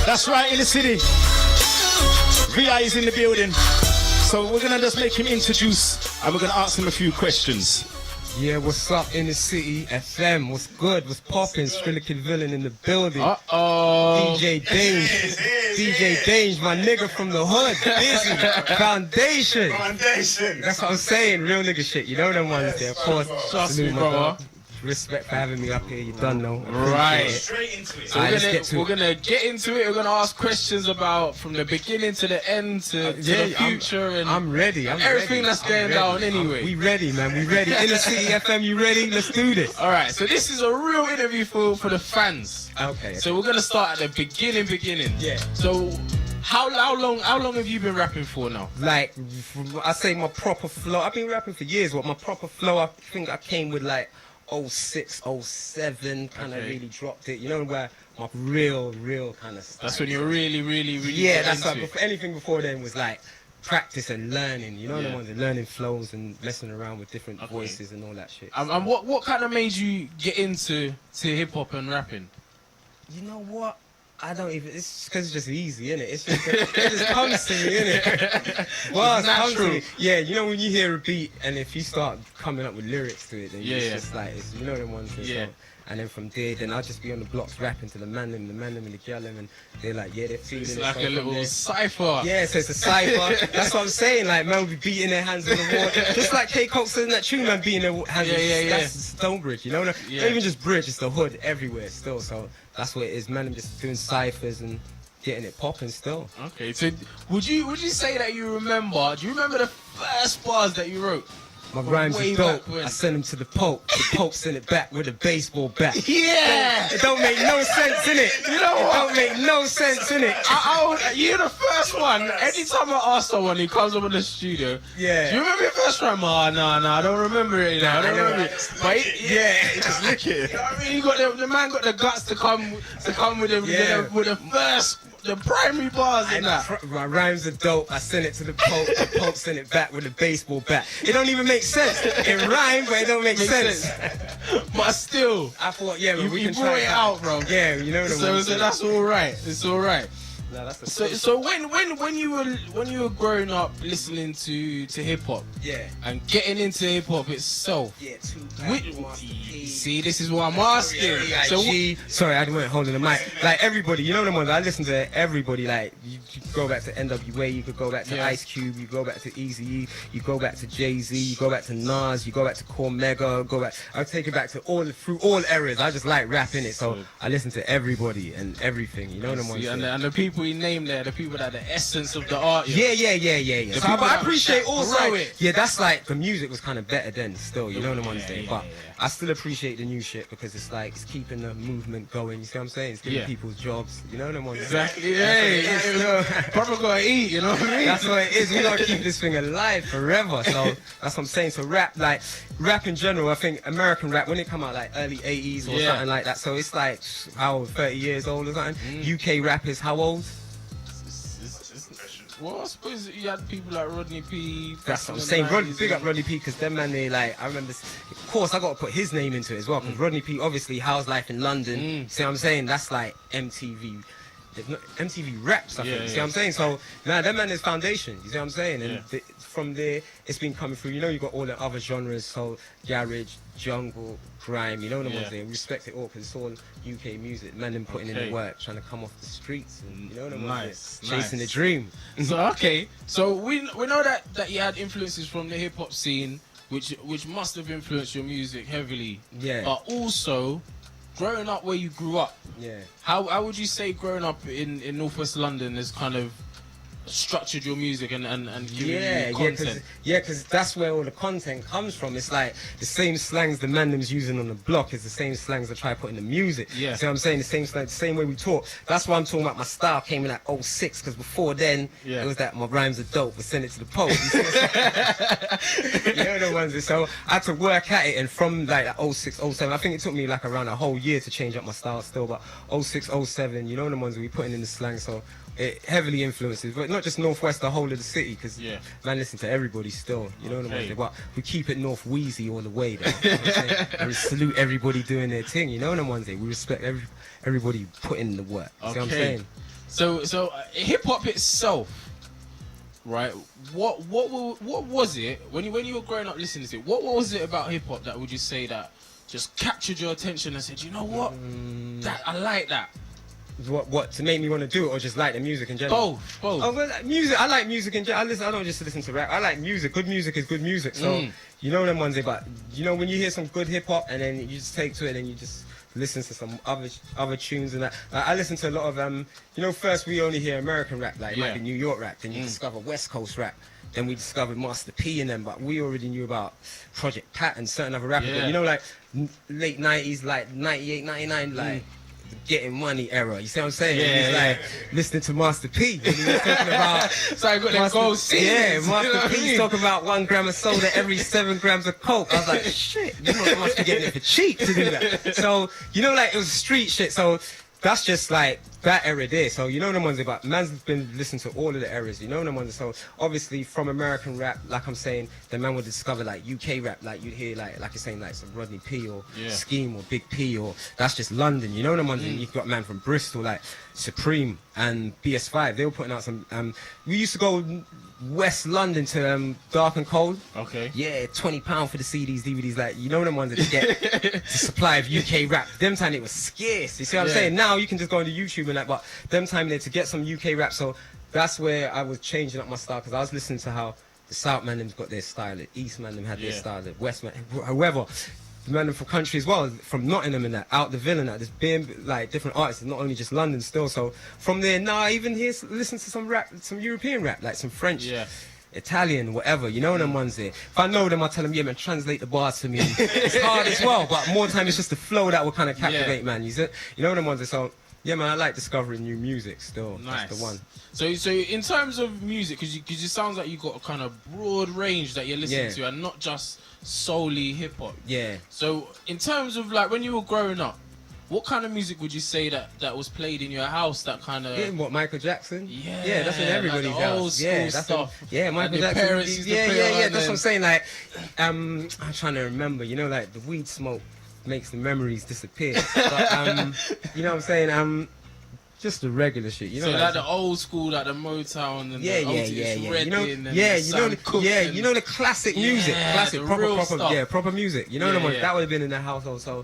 That's right, in the city. VI is in the building. So we're gonna just make him introduce and we're gonna ask him a few questions. Yeah, what's up in the city? FM, what's good? What's poppin'? Skrilla Kid Villain in the building. DjDange. DjDange, my nigga from the hood. Busy. Foundation. That's what I'm saying. Real nigga shit. You know them ones there, of course. Trust me, brother. Respect for having me up here. You done know. Right. Straight into it. So we're gonna get into it. We're gonna ask questions about from the beginning to the end to the future and I'm ready. everything that's going down anyway. We ready, man. We ready. In the city FM, you ready? Let's do this. All right. So this is a real interview for the fans. Okay. So we're gonna start at the beginning. Yeah. So how long have you been rapping for now? Like, I say my proper flow. I've been rapping for years. What my proper flow? I think I came with like 06, 07, kind of really dropped it. You know where my real kind of stuff. That's when you're really yeah. That's like it. anything before then was like practice and learning. You know the ones that learning flows and messing around with different voices and all that shit. And what kind of made you get into hip hop and rapping? You know what? I don't even. It's because it's just easy, innit? It's just it just comes to me, innit? Well, it's natural. Yeah, you know when you hear a beat and if you start coming up with lyrics to it, then it's just like you know them ones. So, and then from there, then I'll just be on the blocks rapping to the man and the gal and they're like, they're feeling it. It's like a little cipher. Yeah, so it's a cipher. That's what I'm saying. Like man will be beating their hands on the wall, just like K. Cox in that tune, man beating their hands. That's Stonebridge, you know? Not even just bridge, it's the hood everywhere still. So that's what it is, man. I'm just doing ciphers and getting it popping still. Okay, so would you say that you remember? Do you remember the first bars that you wrote? My rhymes are dope. I send them to the Pope. The Pope sent it back with a baseball bat. Yeah! It don't make no sense, innit? You know what? It don't make no sense, innit? You're the first one. Anytime I ask someone who comes up in the studio, do you remember your first rhyme? Oh, no, I don't remember it. I don't remember it. But just lick it. You know what I mean? You got the man got the guts to come with the first. The primary bars in that. My rhymes are dope. I sent it to the Pope. The Pope sent it back with a baseball bat. It don't even make sense. It rhymes, but it don't make sense. But still, I thought, but we can brought try it out, bro. Yeah, you know what I mean. So that's all right. It's all right. No, that's the so when you were growing up listening to hip hop, and getting into hip hop itself, see, this is what I'm asking. Sorry, I wasn't holding the mic. Like everybody, you know the ones I listen to. Everybody, like you go back to NWA, you could go back to Ice Cube, you go back to Eazy-E, you go back to Jay-Z, you go back to Nas, you go back to Cormega, go back. I take it back to through all eras. I just like rapping it, so I listen to everybody and everything. You know them ones. And the people you name there, the people that are the essence of the art. Yeah. So, but I appreciate also. Yeah, that's like the music was kind of better then. Still, you know the ones there, but I still appreciate the new shit because it's like it's keeping the movement going. You see what I'm saying? It's giving people jobs. You know them ones. Exactly. Probably gotta eat. You know what I mean? That's what it is. We gotta keep this thing alive forever. So that's what I'm saying. So rap in general. I think American rap when it come out like early '80s or something like that. So it's like how old, 30 years old or something. UK rap is how old? Well, I suppose you had people like Rodney P. That's what I'm saying. Big up Rodney P, because them man, they like, I remember, of course, I got to put his name into it as well, because Rodney P, obviously, How's Life in London, see what I'm saying? That's like MTV raps, I think, see what I'm saying? So, nah, that man is foundation, you see what I'm saying? And from there, it's been coming through, you know, you got all the other genres, so garage, jungle, grime, you know the ones there, respect it all, because it's all UK music, man, them putting in the work, trying to come off the streets, and you know the ones there, chasing the dream. So we know that you had influences from the hip-hop scene, which must have influenced your music heavily, but also growing up where you grew up, how would you say growing up in Northwest London has kind of structured your music and giving you content? Because that's where all the content comes from. It's like the same slangs the man them's using on the block is the same slangs I try to put in the music. See what I'm saying? The same slang, the same way we talk. That's why I'm talking about my style came in like 06, because before then it was that my rhymes are dope, but send it to the Pope. You know the ones. So I had to work at it, and from like 06, 07, I think it took me like around a whole year to change up my style still, but 06, 07, you know the ones we putting in the slang, so it heavily influences, but not just Northwest, the whole of the city, because man, listen to everybody still, you know what I mean? But we keep it North Wheezy all the way, though, you know what I'm saying? And we salute everybody doing their thing, you know what I'm saying? We respect everybody putting in the work, see what I'm saying? So hip hop itself, right? What was it when you were growing up listening to it? What was it about hip hop that would you say that just captured your attention and said, you know what, that I like that? What to make me want to do it, or just like the music in general? Both. Oh, well, music. I like music in general. I don't just listen to rap. I like music. Good music is good music. So you know them ones. But you know when you hear some good hip hop and then you just take to it and you just listen to some other tunes and that. I listen to a lot of first we only hear American rap, like it might be New York rap. Then you discover West Coast rap. Then we discovered Master P and them, but we already knew about Project Pat and certain other rappers. Yeah. You know, like late 90s, like 98, 99, like Getting Money era. You see what I'm saying? Yeah, He's like listening to Master P. And he was talking about so I got them gold scenes. Yeah, Master You know what I P's mean? talking about 1 gram of soda every 7 grams of coke. I was like, shit, you must be getting it for cheap to do that. So, you know, like it was street shit. So that's just like that era there. So you know them ones about man's been listening to all of the eras. You know them ones. So obviously from American rap, like I'm saying, the man would discover like UK rap, like you'd hear like you're saying like some Rodney P or Scheme or Big P, or that's just London. You know them ones. And you've got man from Bristol like Supreme and BS5. They were putting out some. We used to go West London to Dark and Cold. Okay. Yeah, £20 for the CDs, DVDs. Like you know them ones that get the supply of UK rap. Them time it was scarce. You see what I'm saying? Now you can just go onto YouTube and like, but them time there to get some UK rap. So that's where I was changing up my style, because I was listening to how the South man them got their style, the East man them had their style, the West man, whoever. The man them from country as well, from Nottingham and that, Out the Ville and that. There's been like different artists, not only just London still. So from there, now I even listen to some rap, some European rap, like some French. Italian, whatever, you know them ones there. If I know them, I tell them, yeah man, translate the bars for me. It's hard as well, but more time it's just the flow that will kind of captivate, man. You know them ones there. So yeah man, I like discovering new music still. Nice. That's the one. So in terms of music, because it sounds like you got a kind of broad range that you're listening to, and not just solely hip hop. Yeah. So in terms of like when you were growing up, what kind of music would you say that was played in your house? That kind of what, Michael Jackson? Yeah, that's in everybody's like the house. old school That's stuff. Michael Jackson. Parents used to play That's what I'm saying. Like, I'm trying to remember. You know, like the weed smoke makes the memories disappear. But you know what I'm saying? Just the regular shit. You know, so like the old school, like the Motown and yeah. You know, you know the classic music, classic proper music. You know what I mean? That would have been in the household. So.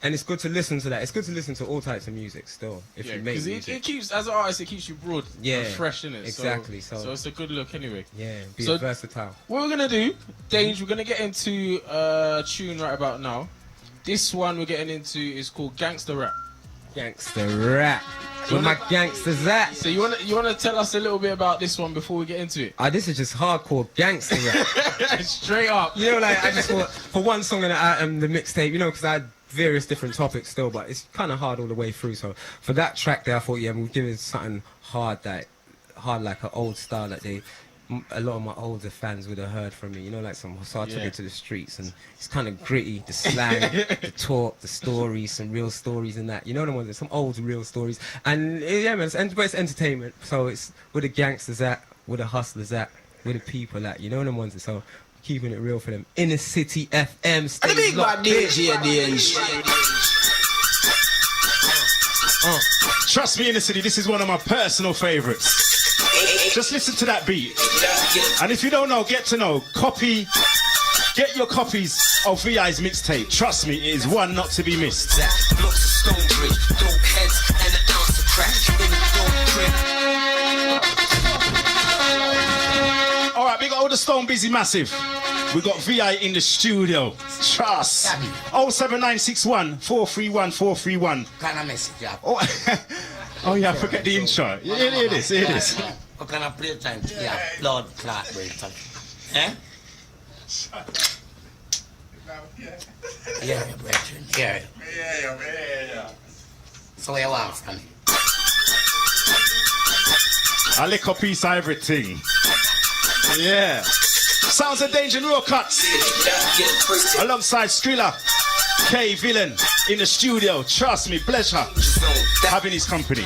And it's good to listen to that. It's good to listen to all types of music still, if you make music. It keeps, as an artist, it keeps you broad and fresh, innit? Exactly. So it's a good look anyway. Yeah, be versatile. What we're going to do, Dange, we're going to get into a tune right about now. This one we're getting into is called Gangster Rap. Gangster Rap. Where my gangsters at? So you want to tell us a little bit about this one before we get into it? This is just hardcore gangster rap. Straight up. You know, like I just thought for one song in the mixtape, you know, because I had various different topics still, but it's kind of hard all the way through. So for that track there, I thought, yeah, we'll give it something hard like an old style that a lot of my older fans would have heard from me, you know, like so I took it to the streets, and it's kind of gritty, the slang, the talk, the stories, some real stories and that, you know, the ones, some old real stories, and yeah man, it's entertainment, so it's where the gangsters at, where the hustlers at, where the people at, you know, the ones, so keeping it real for them. Inner City FM, stay the big bad DjDange. Trust me, Inner City, this is one of my personal favorites. Just listen to that beat. And if you don't know, get to know. Get your copies of VI's mixtape. Trust me, it is one not to be missed. Alright, big older Stone Busy Massive. We got VI in the studio. Trust. 07961 431 431. Kind of message up. Oh yeah, I forget the intro. Yeah, it is. What kind of play time? Yeah, blood clot break. Eh? Yeah, brethren. Yeah. So where you want from me? I lick a piece of everything. Yeah. Sounds of Danger and RawKutz. Alongside Skrilla, K Villain in the studio. Trust me, pleasure having his company.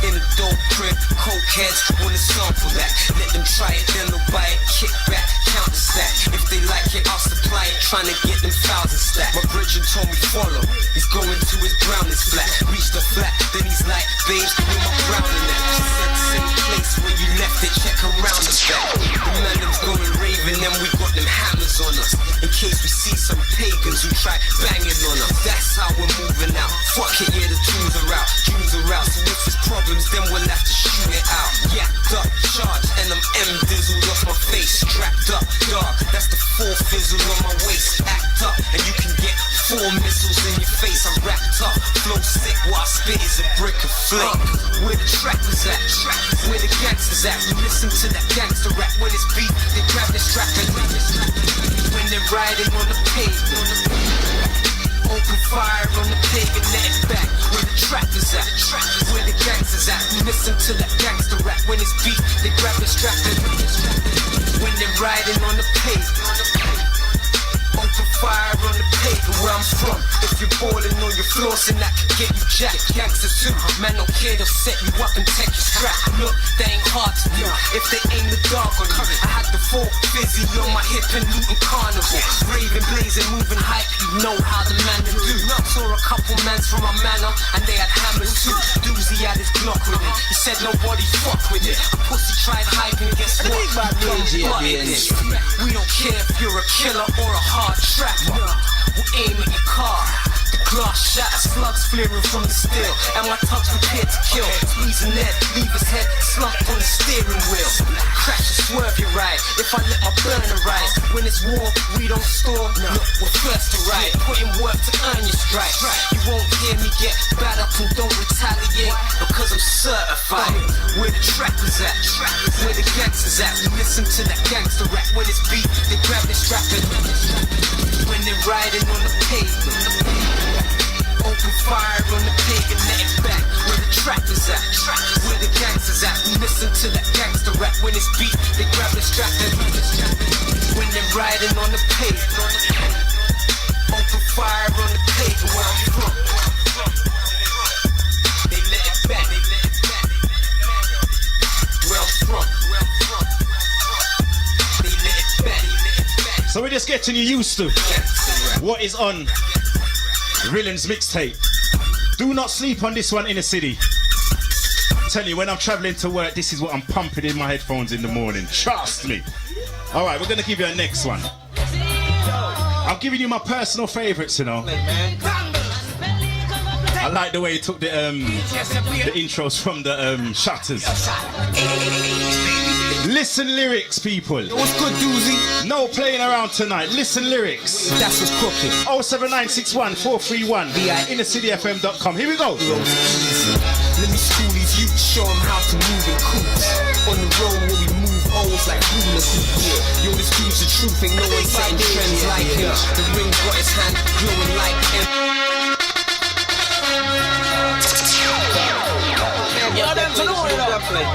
In a dope crib, cokeheads wanna sample that. Let them try it, then they'll buy it, kick back, counter sack. If they like it, I'll supply it. trying to get them thousands stacked. My brethren told me follow, he's going to his brownest flat. Reached the flat, then he's like, babes, where my brown in that? She said the same place where you left it, check around the back. The man them's going raving, and we got them hammers on us. In case we see some pagans who try banging on us. That's how we're moving out. Fuck it, yeah, the tunes are out, tunes are out. So if there's problems, then we'll have to shoot it out. Yacked up, charged, and I'm M-dizzled off my face. Strapped up, dark, that's the 4th fizzle on my waist. Act up, and you can get 4 missiles in your face. I'm wrapped up, flow sick, what I spit is a brick of flake. Where the trappers at, where the gangsters at. We listen to that gangster rap. When it's beat, they grab the strap and when they're riding on the pavement, open fire on the pig and let it back. Where the trappers at, where the gangsters at. We listen to that gangster rap. When it's beat, they grab the strap and when they're riding on the pavement, open fire on the pavement. Where I'm from, if you're balling on your floors, and that can get you jacked. Gangsters too, man don't care, they'll set you up and take you strap. Look, they ain't hard to do if they aim the dog on you. I had the 4 fizzy on my hip and Luton Carnival. Raving, blazing, moving hype, you know how the man to do. Saw a couple mans from my manor, and they had hammers too. Doozy had his Glock with him, he said nobody fuck with it. A pussy tried hyping, guess what? We don't care if you're a killer or a hard trapper. We'll aim at your car. The glass shatters, slugs flaring from the steel, and my touch prepared to kill. Squeeze a net, leave his head slumped on the steering wheel. Crash and swerve your ride, if I let my burner rise. When it's war, we don't store, look, we're first to ride. Put in work to earn your stripes. You won't hear me get bad up and don't retaliate, because I'm certified. Where the trappers at, where the gangsters at. We listen to that gangster rap. When it's beat, they grab the strap and when they're riding on the pavement, open fire on the pig and let it back. Where the trappers at, where the gangsters at. We listen to that gangster rap. When it's beat, they grab the strap and when they're riding on the pavement, open fire on the pavement. Where I'm from, they let it back. Where I'm from, they let it back. So we're just getting you used to what is on Rillen's mixtape. Do not sleep on this one in the city. Tell you, when I'm traveling to work, this is what I'm pumping in my headphones in the morning. Trust me. All right, we're gonna give you a next one. I'm giving you my personal favorites, you know. I like the way he took the intros from the Shutters. Listen lyrics, people. What's good, Doozy? No playing around tonight. Listen lyrics. That's what's cooking. 07961 431 innercityfm.com. Here we go. Let me school these youths, show them how to move in coops. On the road where we move O's like hula hoop. Yo, this dude's the truth, ain't no one setting trends like him. The ring got his hand glowing like him. Yo, them to know it up, man.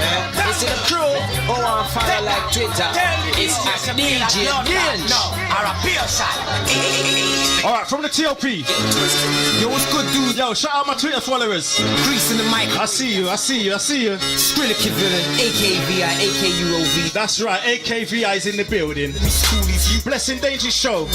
It's in the crew. Go on fire like Twitter. It's at DjDange. Alright, from the TOP. Yo, what's good, dude? Yo, shout out my Twitter followers. Grease in the mic. I see you. Skrilla villain, AKVI, AKUOV. That's right, AKVI is in the building. Let me school these youths. Blessing Danger Show.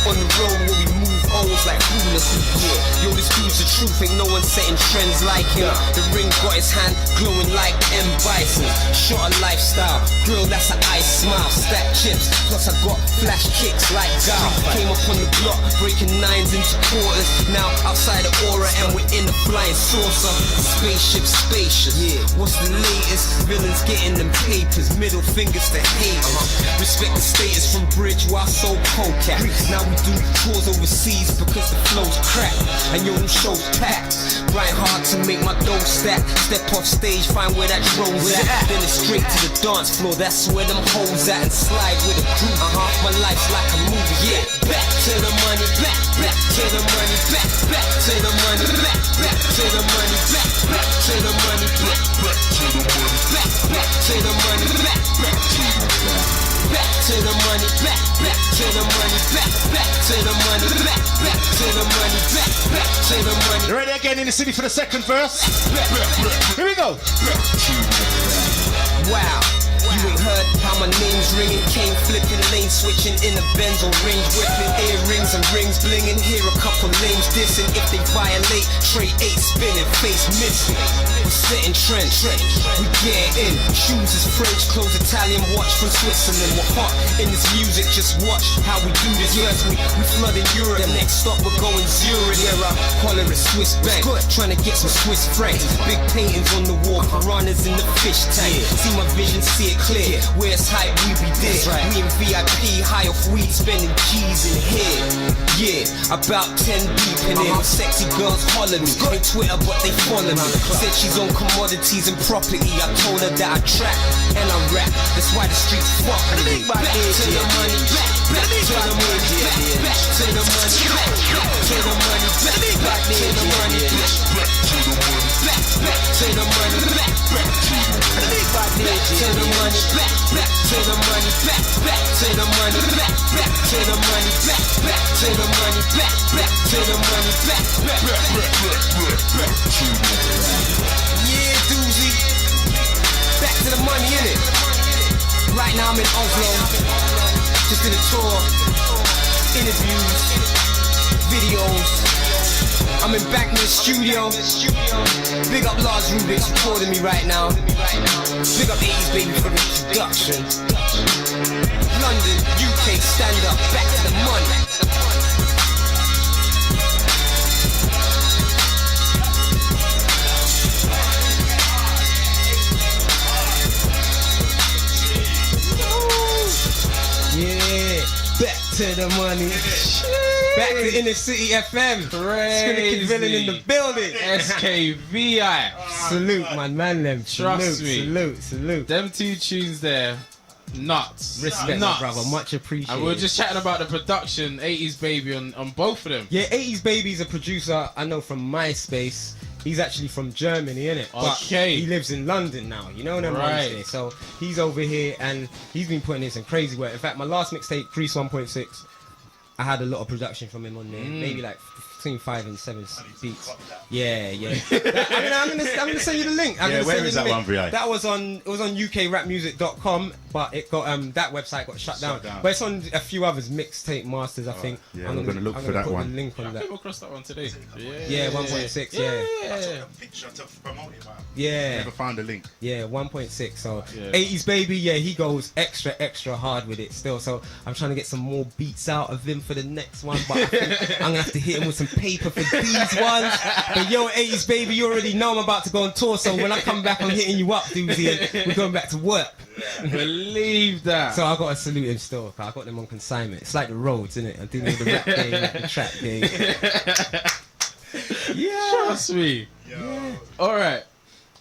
On the road where we move O's like hula hoop. Yo, this dude's the truth, ain't no one setting trends like him. The ring got his hand glowing like M. Bison. Short a lifestyle, grill that's an ice smile. Stack chips, plus I got flash kicks like Gal. Came up on the block, breaking 9s into quarters. Now outside the aura and we're in the flying saucer. Spaceship spacious. What's the latest? Villains getting them papers, middle fingers to haters. Respect the status from Bridge while I sold cocaine. Now we do tours overseas because the flow's cracked. And yo, them shows packed. Right hard to make my dough stack. Step off stage, find where that drone's at. Then it's straight to the dance floor, that's where them hoes at. And slide with a groove. My life's like a movie, yeah. Back to the money, back to the money, back to the money, back to the money, back to the money, back to the money, back to the money, back to the money, back to the money, back to the money, back to the money, back to the money. You ready again in the city for the second verse? Here we go. Wow, you ain't heard How my name's ringing, cane flipping, lane switching in a Benz or range whipping, earrings and rings blinging. Hear a couple names dissing. If they violate, tray 8 spinning, face missing. We're setting trends, we get in. Shoes is French, clothes Italian, watch from Switzerland. We're hot in this music, just watch how we do this. First we flooding Europe, the next stop we're going Zurich. Yeah, I call it a Swiss bank, trying to get some Swiss francs. Big paintings on the wall, piranhas in the fish tank. See my vision, see it clear. Where it's hype, we be there. We in VIP, high off weed, spending G's in here. Yeah, about 10 deep in it. Sexy girls holler me, ain't Twitter but they follow me. Said she's on commodities and property. I told her that I trap and I rap. That's why the streets fuck with me. Back to the money, back to the money, back to the money, back to the money, back to the money, back to the money, back to the money, back to the money, back to the money, back to the money, back to the money, back to the money, back to the money, back to the money. Yeah, doozy. Back to the money, innit? Right now I'm in Oslo. Just did a tour. Interviews. Videos. I'm in back in the studio. Big up Lars Rubik's recording me right now. Big up 80s baby for the introduction. London, UK, stand up. Back to the money. Yeah, back to the money. Back to Inner City FM. Crazy. Villain in the building. SKVI. Salute, man them. Trust me. Salute. Them 2 tunes there, nuts. Respect, nuts. my brother. Much appreciated. And we were just chatting about the production, 80s Baby on both of them. Yeah, 80s Baby's a producer I know from MySpace. He's actually from Germany, innit? Okay. But he lives in London now, you know what I'm saying? So he's over here and he's been putting in some crazy work. In fact, my last mixtape, Crease 1.6, I had a lot of production from him on there. Maybe like between 5 and 7 beats. Yeah. I'm gonna send you the link. Where is that one, VI? That was on UKRapMusic.com, but it got that website got shut down. But it's on a few others, mixtape masters, I think. Yeah, I'm gonna look for that one. The link on I that. came across that one today. Yeah, 1.6. Yeah. I took a picture to promote it, man. Yeah. Never found a link. Yeah, 1.6. So Yeah. 80s Baby, yeah, he goes extra hard with it still. So I'm trying to get some more beats out of him for the next one, but I think I'm gonna have to hit him with some paper for these ones. But yo, 80s Baby, you already know I'm about to go on tour. So when I come back, I'm hitting you up, Doozy, and we're going back to work. Believe that. So I gotta salute him still. I got them on consignment. It's like the roads, isn't it? I'm doing the rap game, the trap game. Yeah. Trust me. Alright.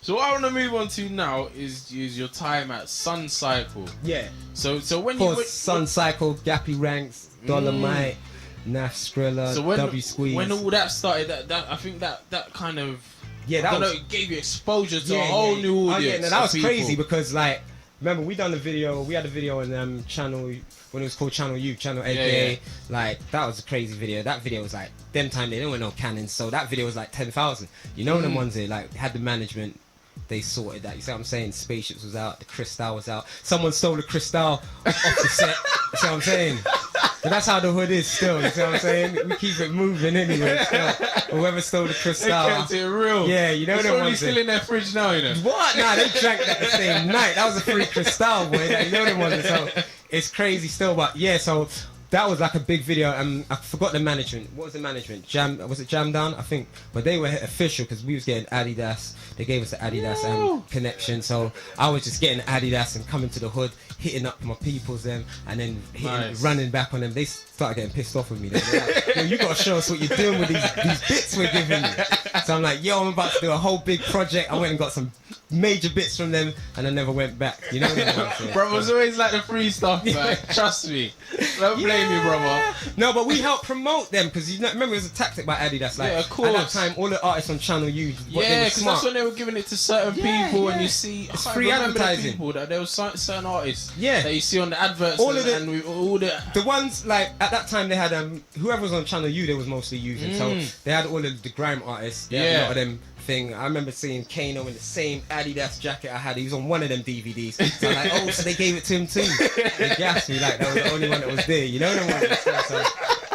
So what I want to move on to now is your time at Sun Cycle. Yeah. So when Of course, you Sun Cycle, Gappy Ranks, Dolomite, Naf Skrilla, W Squeeze. when all that started, that I think that kind of it gave you exposure to a whole new audience. That was crazy because like remember we had a video on channel when it was called Channel U, Channel AKA. Like that was a crazy video. That video was like them time they didn't want no cannons, so that video was like 10,000. You know them ones that like had the management. They sorted that. You see what I'm saying? Spaceships was out. The Cristal was out. Someone stole the Cristal off the set. You see what I'm saying? But that's how the hood is still. You see what I'm saying? We keep it moving anyway. Still. Whoever stole the Cristal. They kept it real. Yeah, you know it's them probably ones. Still in their fridge now, you know. What? Nah, they drank that the same night. That was a free Cristal, boy. You know them ones. So it's crazy still. But yeah, so that was like a big video. I forgot the management. What was the management? Was it Jam Down? I think. But they were official because we was getting Adidas. They gave us the Adidas connection. So I was just getting Adidas and coming to the hood, hitting up my peoples them, and then running back on them. They started getting pissed off with me. They were like, yo, you got to show us what you're doing with these bits we're giving you. So I'm like, yo, I'm about to do a whole big project. I went and got some major bits from them, and I never went back. You know what I'm saying? Bro, was always like the free stuff, man. Trust me. Don't blame me, brother. No, but we helped promote them because you know, remember it was a tactic by Adidas. Like, of course. At that time, all the artists on Channel U, because that's when they were giving it to certain people, and you see, it's free advertising. People that there was certain artists that you see on the adverts, all the ones like at that time they had whoever was on Channel U they was mostly using. So they had all of the grime artists. They had a lot of them thing. I remember seeing Kano in the same Adidas jacket I had. He was on one of them DVDs. So I'm like, oh, so they gave it to him too. They gassed me like that was the only one that was there. You know what I mean?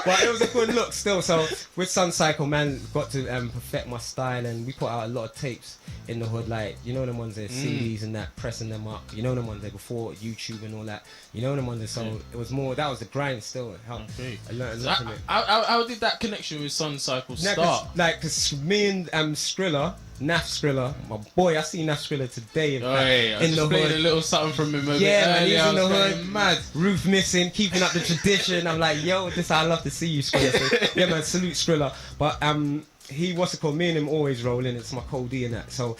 But it was a good look still. So with Sun Cycle, man, got to perfect my style, and we put out a lot of tapes in the hood, like, you know them ones there, CDs and that, pressing them up, you know them ones there before YouTube and all that, you know them ones there. So it was more, that was the grind still. I learned a lot from it. How did that connection with Sun Cycle start? Cause me and Skrilla, Naf Skrilla, my boy, I see Naf Skrilla today in the hood. Played a little something from him. Yeah, man, he's in the hood. Mad. Roof missing, keeping up the tradition. I'm like, yo, I love to see you, Skrilla. So, yeah, man, salute Skrilla. But he, what's it called? Me and him always rolling. It's my Cole D and that. So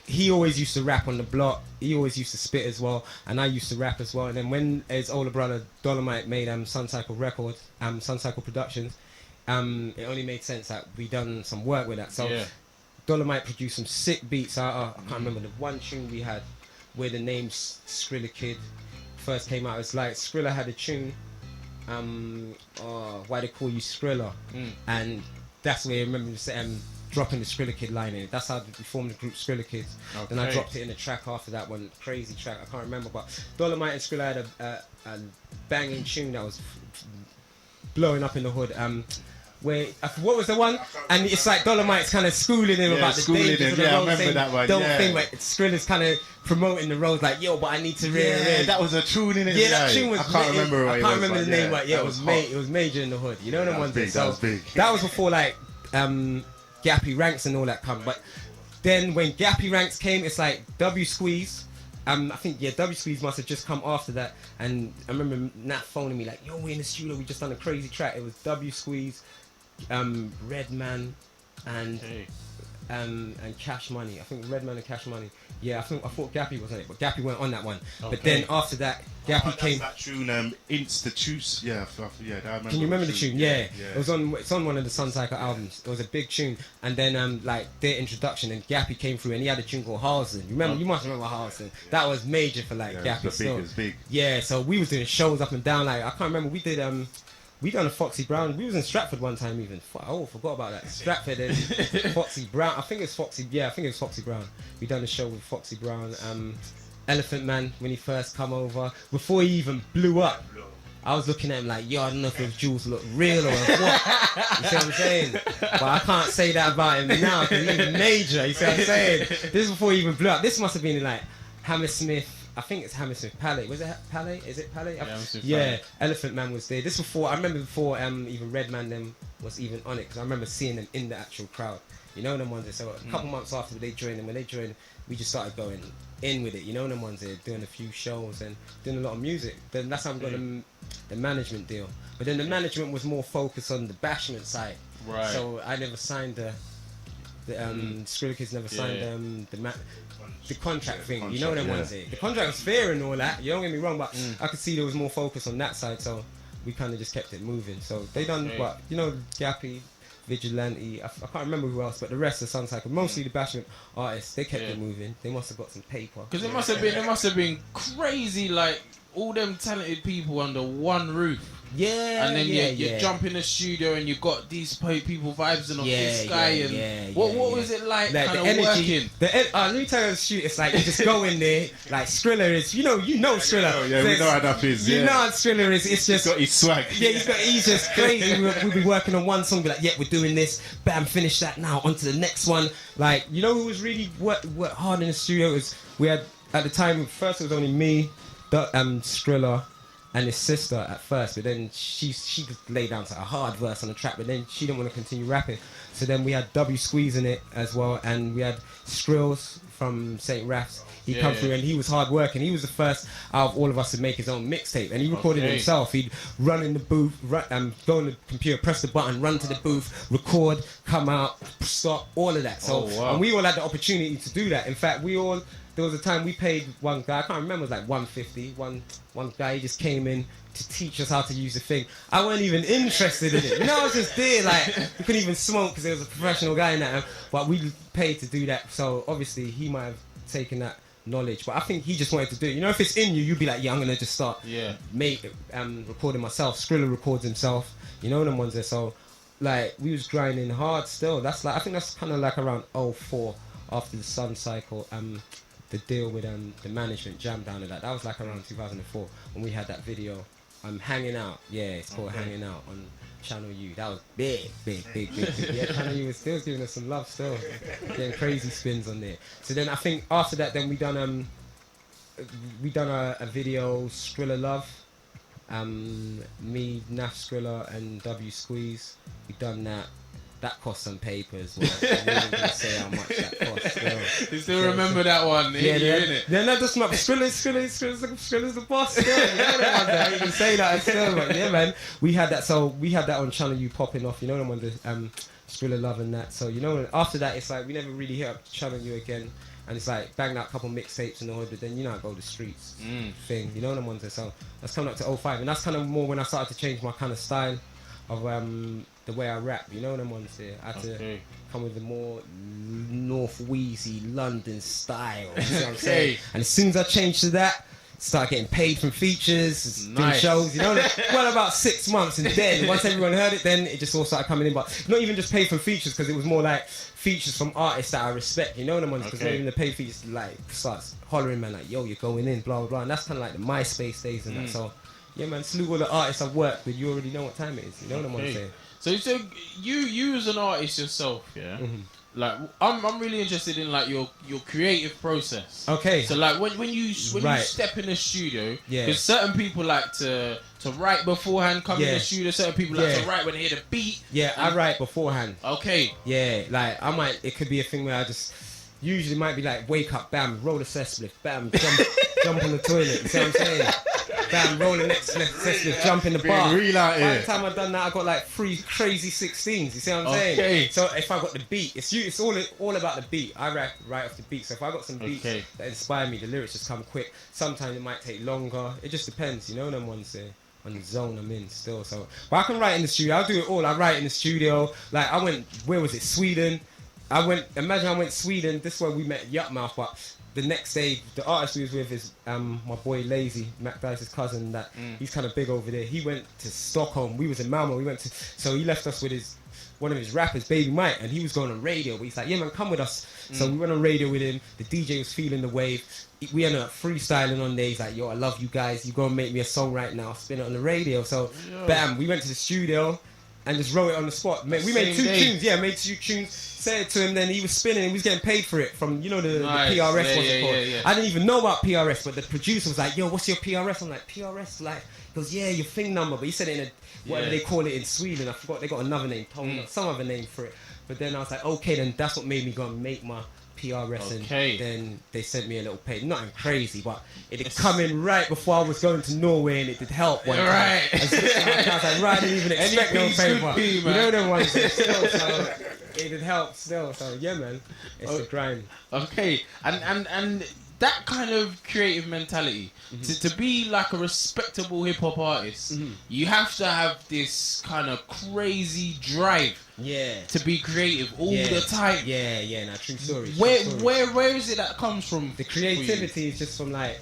he always used to rap on the block. He always used to spit as well, and I used to rap as well. And then when his older brother Dolomite made Sun Cycle Records, Sun Cycle Productions, it only made sense that we done some work with that. So Dolomite produced some sick beats. I can't remember the one tune we had where the name Skrilla Kid first came out. It's like Skrilla had a tune. Why they call you Skrilla, and that's where I remember dropping the Skrilla Kid line in it. That's how we formed the group Skrilla Kids. Then I dropped it in a track after that one, crazy track, I can't remember, but Dolomite and Skrilla had a banging tune that was blowing up in the hood. What was the one? And it's like Dolomite's kind of schooling him about the dangers of the road. I remember that one. Don't think, but Skrilla's kind of promoting the roads, like, yo, but I need to that was a tune in it. Yeah, that tune was. I can't remember what it was. I can't remember the name, but yeah, it was major in the hood. You know them ones. That was big. That was before like Gappy Ranks and all that come. But then when Gappy Ranks came, it's like W Squeeze. I think W Squeeze must have just come after that. And I remember Nat phoning me like, yo, we're in the studio, we just done a crazy track. It was W Squeeze, Redman, and Cash Money. I think Redman and Cash Money. Yeah, I thought Gappy was on it, but Gappy went on that one. But then after that, Gappy came. That tune, Institutes. Yeah, I remember. Can you remember the tune? Yeah. It's on one of the Sun Cycle albums. It was a big tune, and then like their introduction, and Gappy came through, and he had a tune called Harleston. You remember? You must remember Harleston. That was major for like Gappy. It was big. Yeah, so we was doing shows up and down. Like I can't remember. We did we done a Foxy Brown. We was in Stratford one time even. Oh, forgot about that. Stratford and Foxy Brown. I think it's Foxy. Yeah, I think it was Foxy Brown. We done a show with Foxy Brown. Elephant Man when he first come over. Before he even blew up, I was looking at him like, yo, I don't know if those jewels look real or what. You see what I'm saying? But I can't say that about him now because he's major. You see what I'm saying? This is before he even blew up. This must have been in like Hammersmith. I think it's Hammersmith Palais. Was it Palais? Is it Palais? Yeah, Elephant Man was there. This before, I remember before even Redman them was even on it, because I remember seeing them in the actual crowd. You know them ones there. So a couple months after they joined, and when they joined, we just started going in with it. You know them ones there, doing a few shows and doing a lot of music. Then that's how we got the management deal. But then the management was more focused on the bashment side. Right. So I never signed the Skrilla Kids never signed the contract thing, you know them ones there. The contract was fair and all that, you don't get me wrong, but I could see there was more focus on that side, so we kind of just kept it moving. So they done what, you know, Gappy, Vigilante, I can't remember who else, but the rest of Sun Cycle, mostly the bashment artists, they kept it moving. They must have got some paper. Because it must have been crazy, like all them talented people under one roof. Yeah, and then you jump in the studio and you got these people vibes on this guy and what was it like kind of working? Let me tell you the shoot. It's like you just go in there, like Skrilla is, you know Skrilla. Yeah, we know how that is. You know how Skrilla is. It's just he's got his swag. Yeah, he's just crazy. We'll be working on one song, be like, yeah, we're doing this. Bam, finish that now. On to the next one. Like, you know who was really worked hard in the studio? We had at the time. First, it was only me, Skrilla, and his sister at first, but then she just laid down to a hard verse on the track, but then she didn't want to continue rapping. So then we had W Squeeze in it as well, and we had Skrills from St. Raph's. He come through and he was hard working. He was the first out of all of us to make his own mixtape, and he recorded it himself. He'd run in the booth, go on the computer, press the button, run to the booth, record, come out, stop, all of that. So and we all had the opportunity to do that. In fact, there was a time we paid one guy, I can't remember, it was like $150. One guy, he just came in to teach us how to use the thing. I wasn't even interested in it. You know, I was just there, like, we couldn't even smoke because there was a professional guy in that. But we paid to do that, so obviously he might have taken that knowledge. But I think he just wanted to do it. You know, if it's in you, you'd be like, yeah, I'm going to just start recording myself. Skrilla records himself. You know them ones there, so like we was grinding hard still. That's like I think that's kind of like around 04 after the Sun Cycle. The deal with the management Jam Down and that was like around 2004 when we had that video. Hanging Out. Yeah, it's called Hanging Out on Channel U. That was big. Yeah, Channel U was still giving us some love still. Getting crazy spins on there. So then I think after that then we done a video, Skrilla Love. Me, Naf Skrilla and W Squeeze. We done that. That cost some paper as well. I'm not even gonna say how much that cost. Still. You still remember that one? Yeah, that's not Skrilla's the boss. Still, I didn't even say that still, but yeah, man. We had that. So we had that on Channel U popping off. You know, them on the Skrilla Love and that. So you know, after that, it's like we never really hit up Channel U again. And it's like banged out a couple mixtapes in the hood, but then you know I go to the streets thing. You know what I'm on to. So that's coming up to 05, and that's kind of more when I started to change my kind of style of the way I rap. You know what I'm on to. I had to come with the more North Wheezy London style. You know what I'm saying? And as soon as I changed to that, start getting paid from features, doing shows, you know, well about 6 months, and then once everyone heard it, then it just all started coming in. But not even just paid from features, because it was more like features from artists that I respect, you know what I mean? Because not even the paid features like starts hollering, man, like, yo, you're going in, blah blah blah, and that's kind of like the MySpace days and that. So yeah, man, salute all the artists I've worked with. You already know what time it is, you know what I'm saying? So you as an artist yourself, yeah. Like I'm really interested in like your creative process. Okay. So like when you step in the studio, because certain people like to write beforehand, come in the studio. Certain people like to write when they hear the beat. Yeah, I write beforehand. Okay. Yeah, like it could be a thing where I just usually might be like wake up, bam, roll a cessplit, bam, jump on the toilet. You see what I'm saying? Bam, roll the next cessplit, jump in the bar. By the time I've done that, I got like 3 crazy 16s. You see what I'm saying? So if I got the beat, it's all about the beat. I rap right off the beat. So if I got some beats that inspire me, the lyrics just come quick. Sometimes it might take longer. It just depends. You know what I'm on say. On the zone I'm in still. So, but I can write in the studio. I'll do it all. I write in the studio. Like I went, where was it? Sweden. Imagine I went Sweden. This is where we met Yupmouth, but the next day, the artist we was with is my boy Lazy, Mac Dice's cousin. That he's kind of big over there. He went to Stockholm. We was in Malmo. So he left us with one of his rappers, Baby Mike, and he was going on radio. But he's like, yeah, man, come with us. So we went on radio with him. The DJ was feeling the wave. We ended up freestyling on there. He's like, yo, I love you guys. You gonna make me a song right now. Spin it on the radio. So, bam, we went to the studio and just wrote it on the spot. We made 2 tunes. Yeah, made 2 tunes. Said it to him, then he was spinning and he was getting paid for it from, you know, the PRS, what's it called? I didn't even know about PRS, but the producer was like, yo, what's your PRS? I'm like, PRS? Like, he goes, yeah, your thing number. But he said it in whatever they call it in Sweden. I forgot, they got another name, some other name for it. But then I was like, okay, then that's what made me go and make my PRS, and then they sent me a little pay. Nothing crazy, but it had come in right before I was going to Norway, and it did help one time. Right. I was like, right, I didn't even expect no paper. You know them ones still, so it did help still. So yeah, man, it's a grind. Okay, and that kind of creative mentality, to be like a respectable hip hop artist, you have to have this kind of crazy drive. Yeah. To be creative all the time. Yeah, nah, true story. Where is it that comes from? The creativity is just from like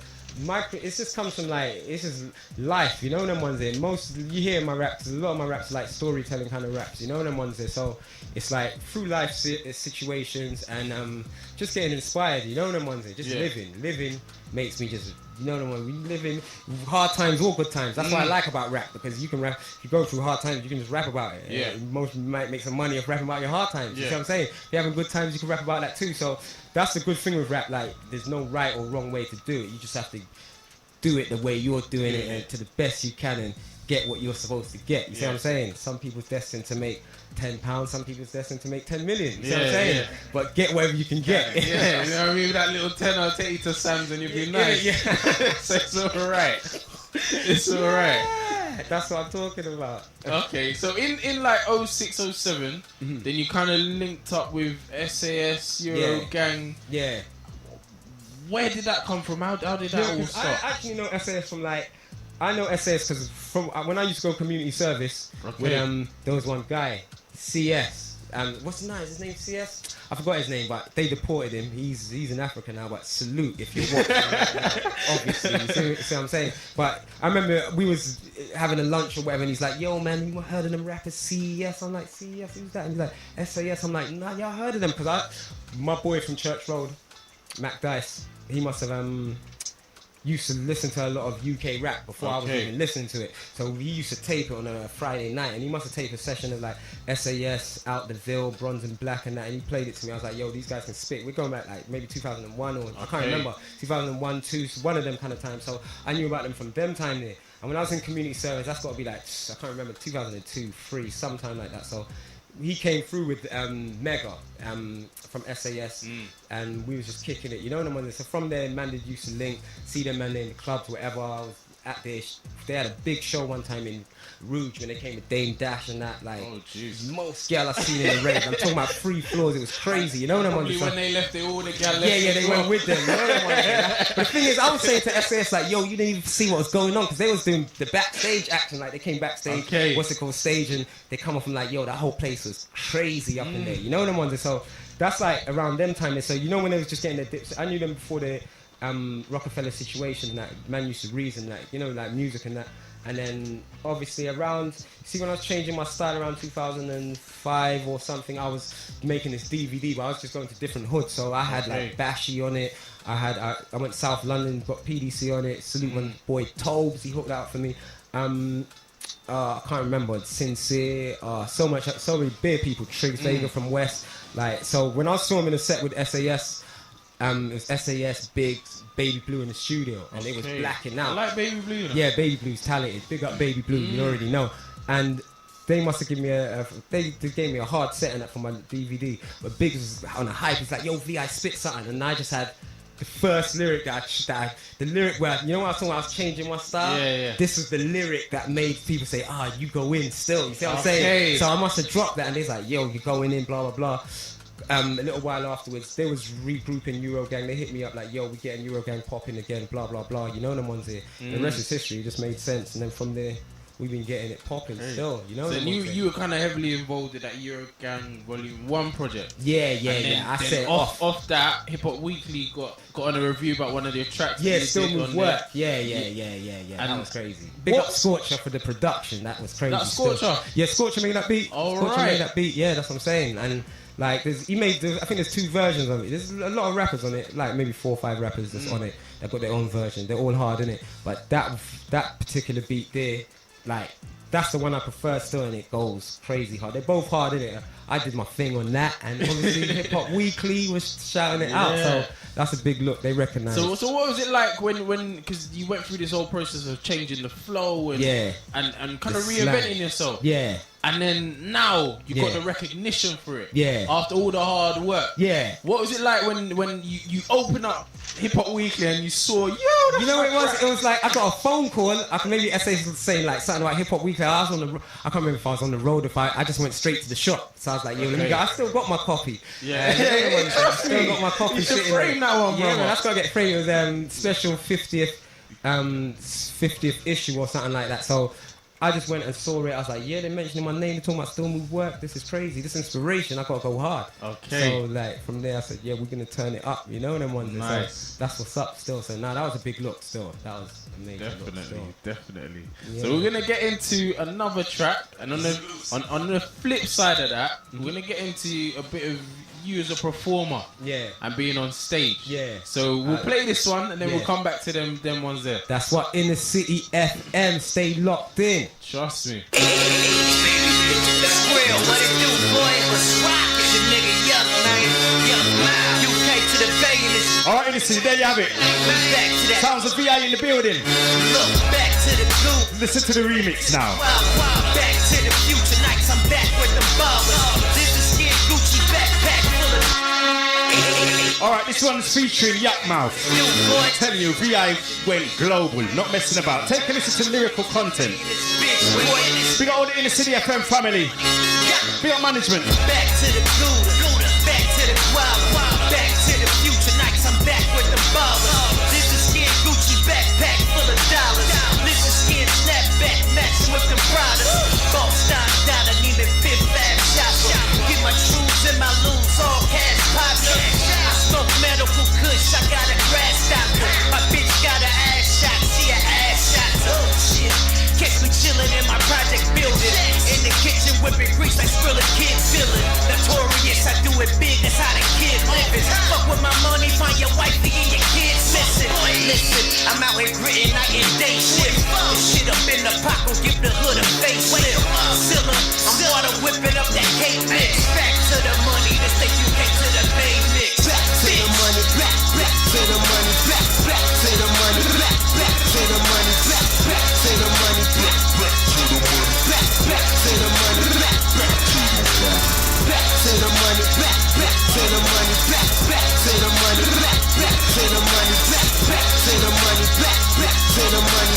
it just comes from like, it's just life, you know them ones there. Most you hear in my raps, a lot of my raps are like storytelling kind of raps, you know them ones there. So it's like through life situations and just getting inspired, you know them ones there. Just living makes me just, you know them ones. We live in hard times or good times. That's what I like about rap, because you can rap, if you go through hard times, you can just rap about it. Yeah. Most might make some money off rapping about your hard times. You see what I'm saying? If you're having good times, you can rap about that too. So that's the good thing with rap. Like, there's no right or wrong way to do it. You just have to do it the way you're doing it, and to the best you can, and get what you're supposed to get. You see what I'm saying? Some people's destined to make £10, some people's destined to make 10 million. You see what I'm saying? Yeah. But get whatever you can get. Yeah, you know what I mean? That little tenner, take you to Sam's and you'll be nice. So it's alright. It's alright. That's what I'm talking about. Okay, so in like 06, 07, then you kind of linked up with SAS, Euro Gang. Yeah. Where did that come from? How did that all start? I actually know SAS from like, I know SAS because from when I used to go community service with there was one guy, CS. what's his name? Is his name CS? I forgot his name, but they deported him. He's in Africa now, but salute if you're watching. Obviously, you see what I'm saying? But I remember we was having a lunch or whatever, and he's like, yo, man, you heard of them rappers CES? I'm like, CES, who's that? And he's like, SAS. I'm like, nah, y'all heard of them? Because my boy from Church Road, Mac Dice, he must have used to listen to a lot of UK rap before I was even listening to it. So he used to tape it on a Friday night, and he must have taped a session of like SAS, Out the Ville, Bronze and Black and that, and he played it to me. I was like, yo, these guys can spit. We're going back like maybe 2001 or I can't remember, 2001, 2, one of them kind of times. So I knew about them from them time there. And when I was in community service, that's got to be like, I can't remember, 2002, 3, sometime like that. So he came through with Mega from SAS, and we was just kicking it, you know. And so from there, man did used to link, see them man in the clubs, whatever. I was at they had a big show one time in Rouge when they came with Dame Dash and that, like most gal I've seen in the rave. I'm talking about 3 floors, it was crazy, you know. Probably when they left, all the gal left. Yeah, they went with them. You know. But the thing is, I was saying to SAS like, yo, you didn't even see what was going on, because they was doing the backstage action, like they came backstage, stage, and they come off and like, yo, that whole place was crazy up in there, you know what I'm wondering. So that's like around them time. So you know when they was just getting their dips, I knew them before the Rockefeller situation, and that man used to reason, like, you know, like music and that. And then obviously around, see, when I was changing my style around 2005 or something, I was making this DVD, but I was just going to different hoods. So I had like Bashy on it. I went South London, got PDC on it. Salute my boy Tobes, he hooked out for me. I can't remember, Sincere, so many big people, Triggs Vega from West. Like, so when I saw him in a set with SAS, it was SAS, Biggs, Baby Blue in the studio, and they was blacking out. I like Baby Blue. You know? Yeah, Baby Blue's talented. Big up Baby Blue, you already know. And they must have given me they gave me a hard set and that for my DVD. But Biggs was on a hype. He's like, yo, VI, spit something. And I just had the first lyric the lyric where, you know what I was talking about, I was changing my style? Yeah. This was the lyric that made people say, you go in still. You see what I'm saying? So I must have dropped that, and they's like, yo, you're going in, blah, blah, blah. A little while afterwards, they was regrouping Eurogang. They hit me up like, yo, we getting Eurogang popping again, blah, blah, blah. You know them ones here. The rest is history. It just made sense. And then from there, we've been getting it popping still, you know. So you were kind of heavily involved in that Eurogang Volume 1 project. Yeah. I said off that, Hip Hop Weekly got on a review about one of their tracks. Yeah, Still Move Work. Yeah. That was crazy. Big up Scorcher for the production. That was crazy. That Scorcher? Yeah, Scorcher made that beat. Scorcher made that beat. Yeah, that's what I'm saying. And like, I think there's 2 versions of it. There's a lot of rappers on it, like maybe 4 or 5 rappers that's on it. They've got their own version. They're all hard, innit? But that particular beat there, like, that's the one I prefer still, and it goes crazy hard. They're both hard, innit? I did my thing on that, and obviously Hip Hop Weekly was shouting it out, so that's a big look. They recognise. So what was it like when because you went through this whole process of changing the flow and kind of reinventing yourself? Yeah. And then now you got the recognition for it. Yeah. After all the hard work. Yeah. What was it like when you open up Hip Hop Weekly and you saw, you know what it was? It was like I got a phone call. I can maybe SA was saying like something about Hip Hop Weekly. I can't remember if I was on the road, I just went straight to the shop. So I was like, yo, let me go. I still got my copy. Yeah. I still got my copy. You should frame that one, bro. Yeah, man, that's gotta get framed. It was special 50th issue or something like that. So I just went and saw it. I was like, yeah, they're mentioning my name. They're talking about Still Move Work. This is crazy. This inspiration. I gotta go hard. Okay. So like from there, I said, yeah, we're gonna turn it up. You know them ones. Nice. So that's what's up still. So that was a big look still. That was amazing. Definitely. Yeah. So we're gonna get into another track, and on the flip side of that, we're gonna get into a bit of you as a performer, and being on stage. Yeah. So we'll play this one, and then we'll come back to them ones there. That's what Inner City FM. Stay locked in. Trust me. Skrilla, what it do, boy? What's rockin'? The nigga Young man. UK to the Bay in this. All right, Inner City, there you have it. Back to that. Sounds of VI in the building. Look back to the blue. Listen to the remix now. Wild, back to the future nights. I'm back with the ballers. This is Skin Gucci backpack full of. All right, this one's featuring Yak Mouth. Telling you, VI went global, not messing about. Take a listen to lyrical content. Big up all the Inner City FM family. Big up management. Back to the blue, back to the wild, back to the future nights. I'm back with the ballers. This is Skin Gucci backpack full of dollars. This is Skin snapback matching with them products. Boss down, I need me 5th Ave shopper. Get my I'm out here gritting night and day shift. This shit up in the pot gon' give the hood a facelift. Silla, I'm water whipping up that cake mix. Back to the money, this take you cake to the bay mix. Back to the money, back to the money, back to the money, back to the money, back to the money, back to the money, back to the money, back to the money, back to the money, back to the money, back to the money, back to the money, back to the money,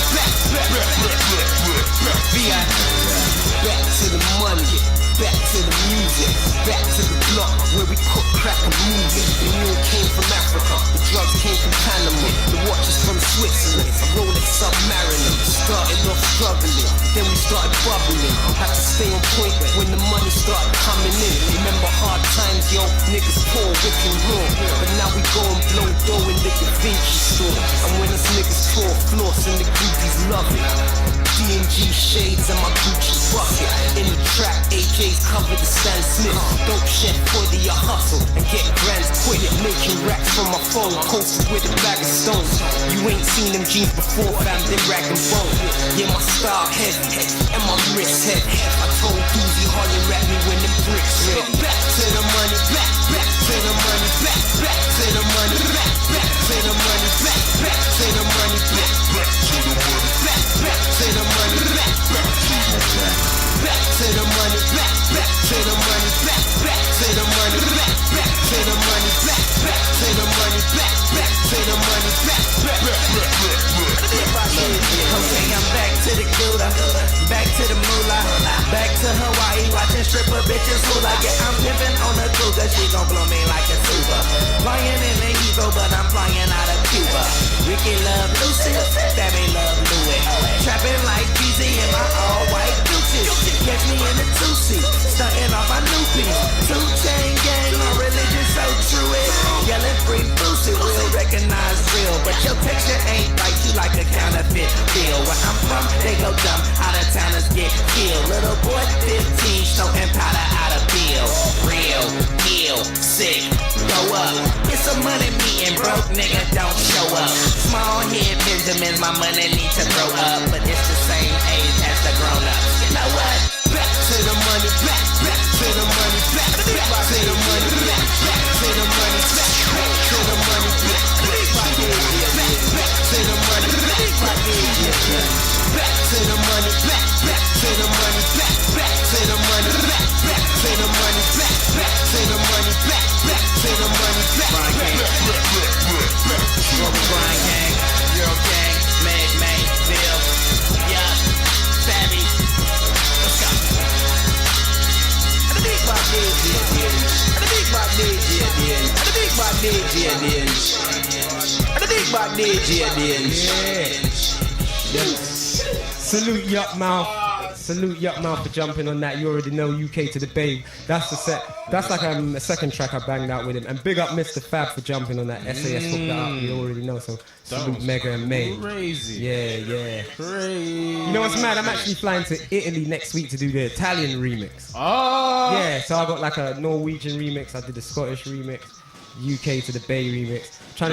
back to the money, back to the music, back to the block where we cook, crack and move it. The mule came from Africa, the drugs came from Panama, the watches from Switzerland, a Rolex Submariner. Started off struggling, then we started bubbling. Had to stay on point when the money started coming in. Remember hard times, yo, niggas poor, wicked raw. But now we go and blow dough in the Da Vinci store. And when us niggas tour, floss and the groupies love it. DjDange shades and my Gucci bucket. In the trap, AJ's covered the Stan Smith. Dope chef for the hustle and get grands quick. Making racks from my phone, coasted with a bag of stones. You ain't seen them jeans before, fam, they rag and bone. Yeah, my style heavy and my wrist heavy. I told Doozy holler at me when them bricks ready. Back to the money, back to the money, back to the money, back to the money, back to the money, back to the money, back to the money, back to the money, back to the money, back to the money, back to the money, back to the money, back to the money, back. Okay, I'm back to the Gouda, back to the moolah, back to Hawaii, watching stripper bitches hula. Yeah, I'm living on a cougar, she gon' blow me like a tuba. Flying in the Evo, but I'm flying out of Cuba. Ricky love Lucy, Stabby love Louis. Trapping like BZ in my all-white Gucci. Catch me in the 2-seat, stunting off my new piece. 2-chain gang, my religion so true it. Yelling free Brucey, will recognize real. But your texture ain't right, you like a counterfeit bill. Where I'm from, they go dumb, out of towners get killed. Little boy 15, snorting powder out of bill. Real, ill, sick, go up. It's a money meeting, broke nigga don't show up. Small head Benjamins, my money need to grow up. But it's the same age as the grown ups. You know what? Back to the money, back to the money, back to the money, back to the money, back to the money, back to the money, back to the money, back to the money, back to the money, back to the money, back to the money, back to the money, back to the money, Brian Gang, Euro Gang, Meg, May, Bill, yeah, Savvy. Let's go. The big bop DjDange, the big bop DjDange, the big bop DjDange, the big bop DjDange. Salute Yup Mouth. Salute Yup Mouth for jumping on that. You already know UK to the Bay. That's the set. That's like a second track I banged out with him. And big up Mr. Fab for jumping on that. SAS hooked that up. You already know. So salute Mega and May. Crazy. Yeah. Crazy. You know what's mad? I'm actually flying to Italy next week to do the Italian remix. Oh. Yeah, so I got like a Norwegian remix. I did the Scottish remix. UK to the Bay remix. I'm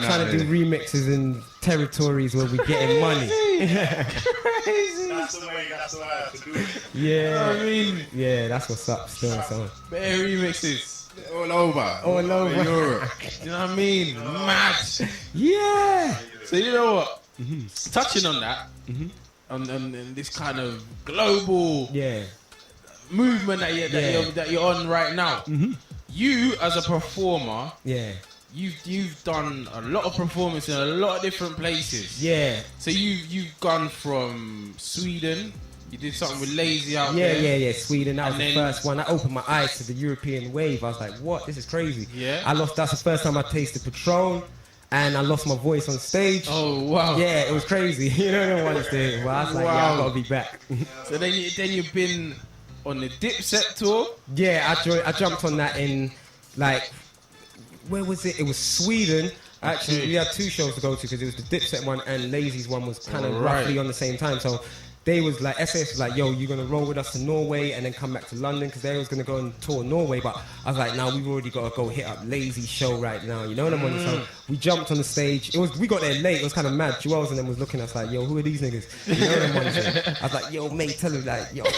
trying to do remixes in territories where we're getting money. Crazy. That's the way I have to do it. Yeah. I mean, Yeah, that's what's up still. So. bare remixes all over Europe. You know what I mean? Mad. Yeah. So you know what? Touching on that, on this kind of global movement that you're on right now. You as a performer, you've done a lot of performance in a lot of different places. Yeah. So you've gone from Sweden. You did something with Lazy out there. Yeah. Sweden, that was the first one. I opened my eyes to the European wave. I was like, what? This is crazy. Yeah. That's the first time I tasted Patron. And I lost my voice on stage. Oh, wow. Yeah, it was crazy. You don't want to do it. But I was like, yeah, I gotta be back. So then you've been on the Dipset tour? Yeah, I jumped on that in, like, where was it? It was Sweden. Actually, we had two shows to go to because it was the Dipset one and Lazy's one was kind of roughly on the same time. So they was like, SAS was like, yo, you're gonna roll with us to Norway and then come back to London, because they was gonna go and tour Norway. But I was like, nah, we've already got to go hit up Lazy show right now, you know what I mean? So we jumped on the stage. We got there late. It was kind of mad. Joel's and them was looking at us like, yo, who are these niggas? You know what I mean? I was like, yo, mate, tell him like, yo, man,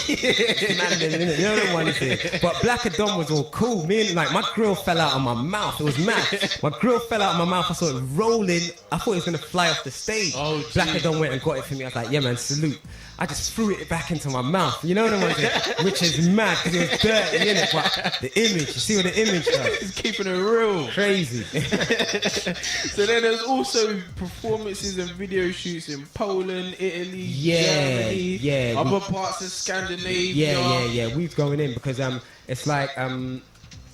you know what I mean? But Black Adam was all cool. Me and like my grill fell out of my mouth. It was mad. My grill fell out of my mouth. I saw it rolling. I thought it was gonna fly off the stage. Oh, Black Adam went and got it for me. I was like, yeah, man, salute. I just threw it back into my mouth. You know what I mean? Which is mad because it was dirty, innit? But the image, you see what the image does? It's keeping it real. Crazy. So then there's also performances and video shoots in Poland, Italy, Germany, other parts of Scandinavia. Yeah. We've going in because it's like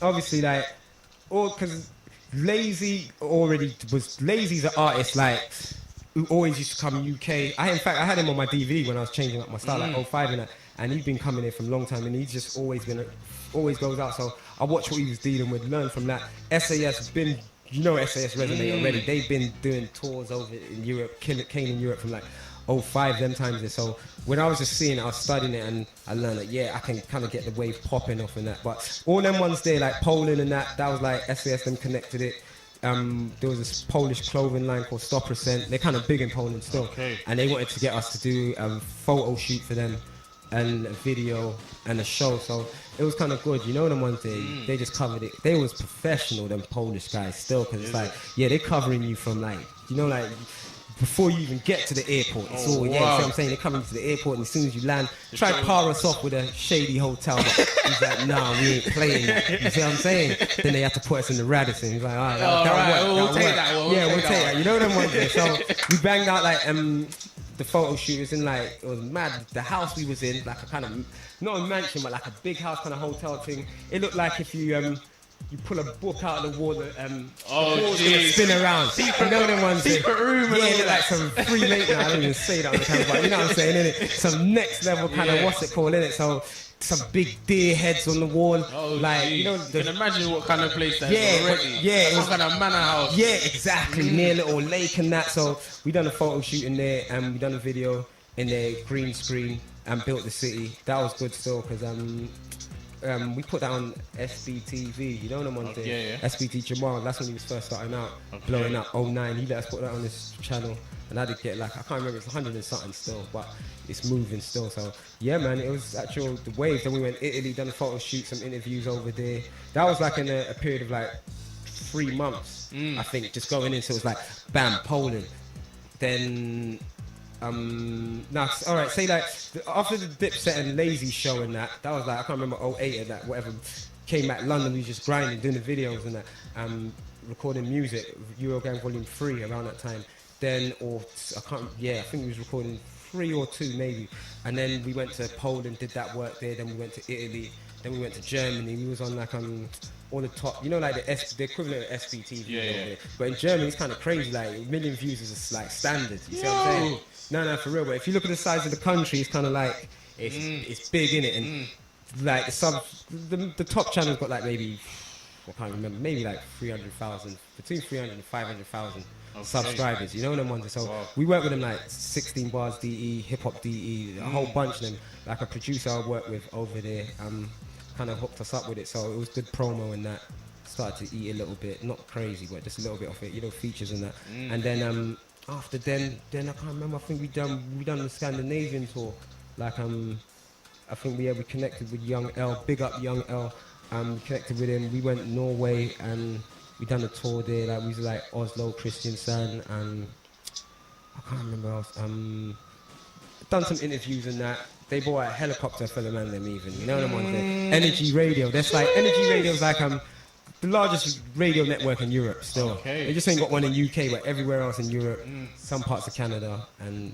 obviously like all because Lazy's an artist like who always used to come UK. In fact I had him on my DVD when I was changing up my style like 05 and that, and he'd been coming here from a long time, and he's just always goes out. So I watched what he was dealing with, learn from that. SAS been, you know, SAS Resonate already. They've been doing tours over in Europe, Kane in Europe from like 05 them times. So when I was just seeing it, I was studying it, and I learned that I can kind of get the wave popping off and that. But all them ones there like Poland and that was like SAS them connected it. There was this Polish clothing line called Stop%. They're kind of big in Poland still, and they wanted to get us to do a photo shoot for them and a video and a show. So it was kind of good, you know. Them ones they just covered it. They was professional, them Polish guys still, because it's like they're covering you from like, you know, like before you even get to the airport. It's all, you know what I'm saying? They're coming to the airport, and as soon as you land, try to power us off with a shady hotel. But he's like, nah, we ain't playing that. You see what I'm saying? Then they have to put us in the Radisson. He's like, all right, we'll take that one. We'll take that. You know them ones there. So we banged out like the photo shoot was in like, it was mad. The house we was in, like a kind of, not a mansion, but like a big house kind of hotel thing. It looked like if you pull a book out of the wall, the wall's gonna spin around. You know them ones. Secret room. Yeah, it look like some free late night. I don't even say that on the camera, but you know what I'm saying, innit? Some next level kind of what's it called, innit? So some big deer heads on the wall. Like, you know, you can imagine what kind of place that is already. Yeah, some kind of manor house. Yeah, exactly. Near a little lake and that. So we done a photo shoot in there, and we done a video in there, green screen, and built the city. That was good still, because we put that on SBTV, you know them ones there? SBT Jamal, that's when he was first starting out, blowing up, 09, he let us put that on his channel, and I did get like, I can't remember, it's 100 and something still, but it's moving still. So yeah, man, it was actual, the waves. Then we went to Italy, done a photo shoot, some interviews over there. That was like in a period of like 3 months, I think, just going in. So it was like, bam, Poland. Then all right, say like after the Dipset and Lazy show and that was like, I can't remember, 08 or that, whatever, came back London, we was just grinding, doing the videos and that, recording music, Eurogang Volume 3 around that time. Then, I think we was recording 3 or 2 maybe, and then we went to Poland, did that work there, then we went to Italy, then we went to Germany. We was on like all the top, you know, like the equivalent of SBTV. But in Germany it's kind of crazy, like 1 million views is like standard, you see what I'm saying? No, for real. But if you look at the size of the country, it's kind of like it's big, innit? And like the top channel's got like maybe, I can't remember, maybe like 300,000, between 300 and 500,000 subscribers. You know them ones. So we work with them like 16 Bars DE, Hip Hop DE, a whole bunch of them. Like a producer I work with over there, kind of hooked us up with it. So it was good promo and that. Started to eat a little bit, not crazy, but just a little bit of it, you know, features and that. And then after then I can't remember. I think we done the Scandinavian tour. Like I think we connected with Young L. Big up Young L. We connected with him. We went Norway and we done a tour there. Like we was like Oslo, Kristiansand, and I can't remember else. Done some interviews and that. They bought a helicopter for the man them even. You know them ones there. Energy Radio. That's like Energy Radio's like the largest radio network in Europe still. They just ain't got one in UK, but everywhere else in Europe, some parts of Canada and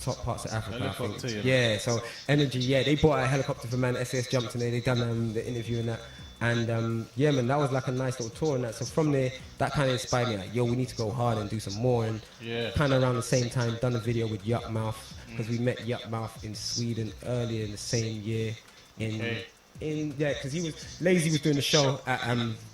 top parts of Africa, I think. Yeah, so Energy, they bought a helicopter for man, SAS jumped in there, they done the interview and that. And yeah, man, that was like a nice little tour and that. So from there, that kind of inspired me, like, yo, we need to go hard and do some more. And kind of around the same time, done a video with Yuck Mouth, because we met Yuck Mouth in Sweden earlier in the same year. Because Lazy was doing the show at,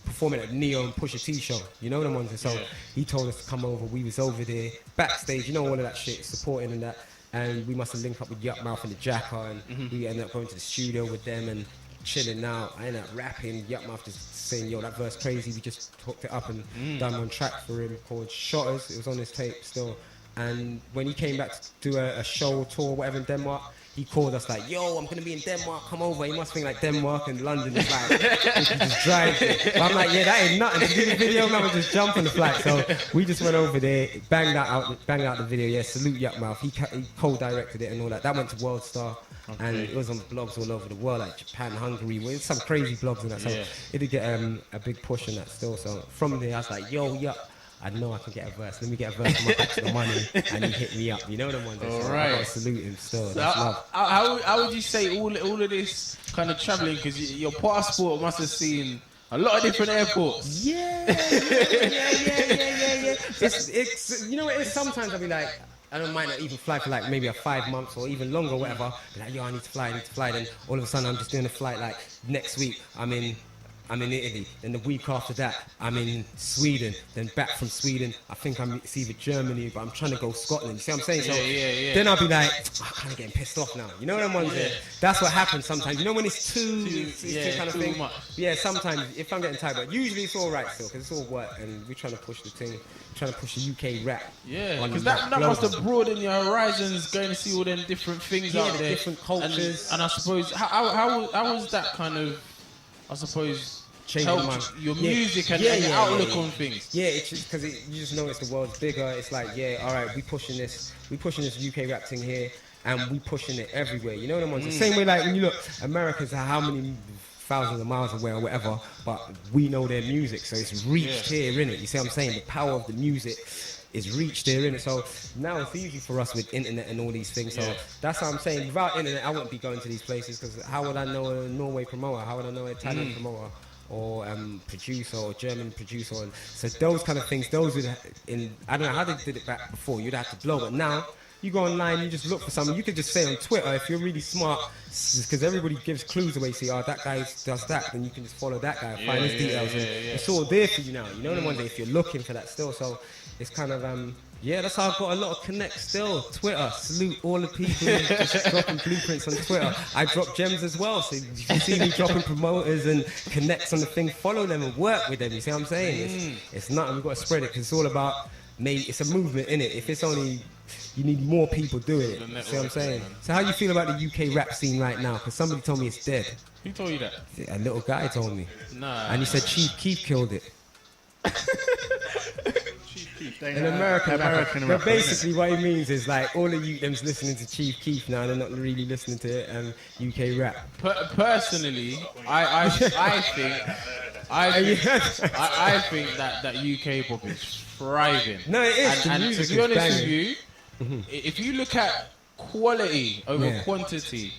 performing at Neo and Pusha T show, you know them ones. And so he told us to come over. We was over there backstage, you know, all of that shit, supporting and that. and we must have linked up with Yup Mouth and the Jacker, and we ended up going to the studio with them and chilling out. I ended up rapping, Yup Mouth just saying, yo, that verse crazy. We just hooked it up and done one track for him called Shotters. It was on his tape still. And when he came back to do a show, tour, whatever in Denmark, he called us like, yo, I'm going to be in Denmark, come over. He must think like Denmark and London is like, we can just drive. But I'm like, yeah, that ain't nothing. To do the video, man, we just jump on the flight. So we just went over there, banged out the video. Yeah, salute Yup Mouth. He co-directed it and all that. That went to World Star. Okay. And it was on blogs all over the world, like Japan, Hungary, with some crazy blogs and that. So it did get a big push in that still. So from there, I was like, yo, Yup, I know I can get a verse. Let me get a verse for my extra money. And he hit me up. You know the ones that so I got to salute him still. So how would you say all of this kind of traveling? Because your passport must have seen a lot of different airports. Yeah. It's you know, it is sometimes I'll be like, I don't mind not even fly for like maybe a 5 months or even longer or whatever. Be like, yo, I need to fly. Then all of a sudden I'm just doing a flight like next week. I'm in Italy. Then the week after that, I'm in Sweden. Then back from Sweden, I think it's either Germany, but I'm trying to go Scotland. You see what I'm saying? So then I'll be like, I'm kind of getting pissed off now. You know what I'm saying? That's what happens sometimes. You know when it's too kind of too thing? much. Yeah, sometimes if I'm getting tired, but usually it's all right still, because it's all work, and we're trying to push the thing, trying to push the UK rap. Yeah, because that must have broadened your horizons, going to see all them different things out there. Different cultures. And I suppose, how was that kind of, I suppose, helped your music and your outlook on things? Yeah, it's just because you just notice the world's bigger. It's like, all right, we pushing this UK rap thing here, and we pushing it everywhere. You know what I'm saying? The same way like when you look, America's how many thousands of miles away or whatever, but we know their music, so it's reached here, innit? You see what I'm saying? The power of the music is reached there, innit? So now it's easy for us with internet and all these things. So that's what I'm saying. Without internet, I wouldn't be going to these places, because how would I know a Norway promoter? How would I know an Italian promoter? Or producer or German producer, and so those kind of things, those would I don't know how they did it back before. You'd have to blow, but now you go online, you just look for someone. You could just say on Twitter if you're really smart, because everybody gives clues away. See, that guy does that, then you can just follow that guy, find his details, and it's all there for you now. You know the one day if you're looking for that still. So it's kind of that's how I've got a lot of connects still. Twitter, salute all the people just dropping blueprints on Twitter. I drop gems as well, so if you see me dropping promoters and connects on the thing, follow them and work with them. You see what I'm saying? It's nothing, we've got to spread it, because it's all about, it's a movement, innit? If it's only, you need more people doing it. You see what I'm saying? So how you feel about the UK rap scene right now? Because somebody told me it's dead. Who told you that? A little guy told me. Nah. And he said Chief Keef killed it. An American rapper. But basically what he means is like all of you them's listening to Chief Keef now, they're not really listening to UK rap. Personally, I think that UK pop is thriving. No, it is. And to be honest with you, if you look at quality over quantity,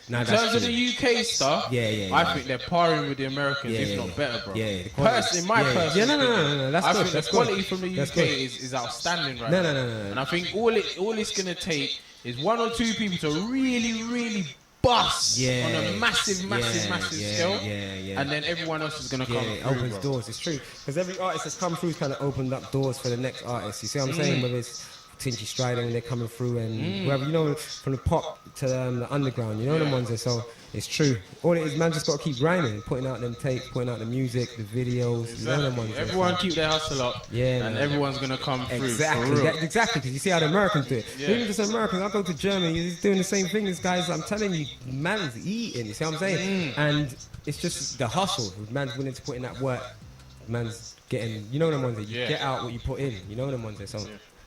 no, in terms of the UK stuff, I think they're parring with the Americans, if not better, bro. In my personal opinion, that's I good. think the quality from the UK is outstanding right now. No. And I think all it's gonna take is one or two people to really bust on a massive scale, and then everyone else is gonna come through. It opens doors. It's true, because every artist that's come through has kind of opened up doors for the next artist. You see what I'm saying? Whether it's Tinchy Strider when they're coming through, and whoever, you know, from the pop to the underground, you know the ones there. So it's true. All it is, man, just got to keep grinding, putting out them tapes, putting out the music, the videos. Exactly. You know them ones. Everyone keep their hustle up, and everyone's gonna come through. Exactly, because you see how the Americans do it. Even just Americans, I go to Germany, he's doing the same thing as guys. I'm telling you, man's eating. You see what I'm saying? And it's just the hustle. Man's willing to put in that work. Man's getting, you know them ones that you get out what you put in. You know them ones there. So.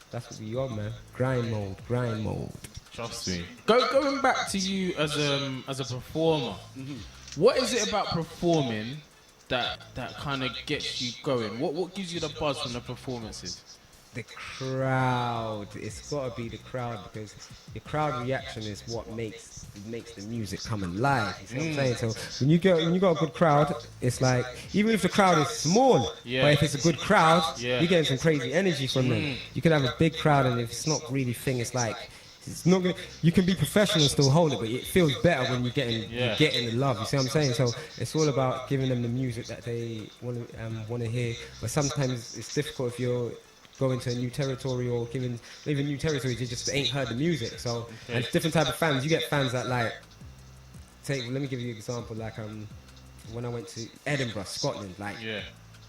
That's what we are, man. Grind mode. Trust me. Going back to you as a performer, what is it about performing that kind of gets you going? What gives you the buzz from the performances? The crowd. It's got to be the crowd, because the crowd reaction is what makes the music come alive. You see what I'm saying? So when you got a good crowd, it's like, even if the crowd is small, but if it's a good crowd, you're getting some crazy energy from them. You can have a big crowd, and if it's not really thing, it's like, it's not gonna, you can be professional and still hold it, but it feels better when you're getting the love. You see what I'm saying? So it's all about giving them the music that they want to hear. But sometimes it's difficult if you're go into a new territory or even new territories, they just ain't heard the music. So and it's different type of fans. You get fans that like, let me give you an example. Like when I went to Edinburgh, Scotland, like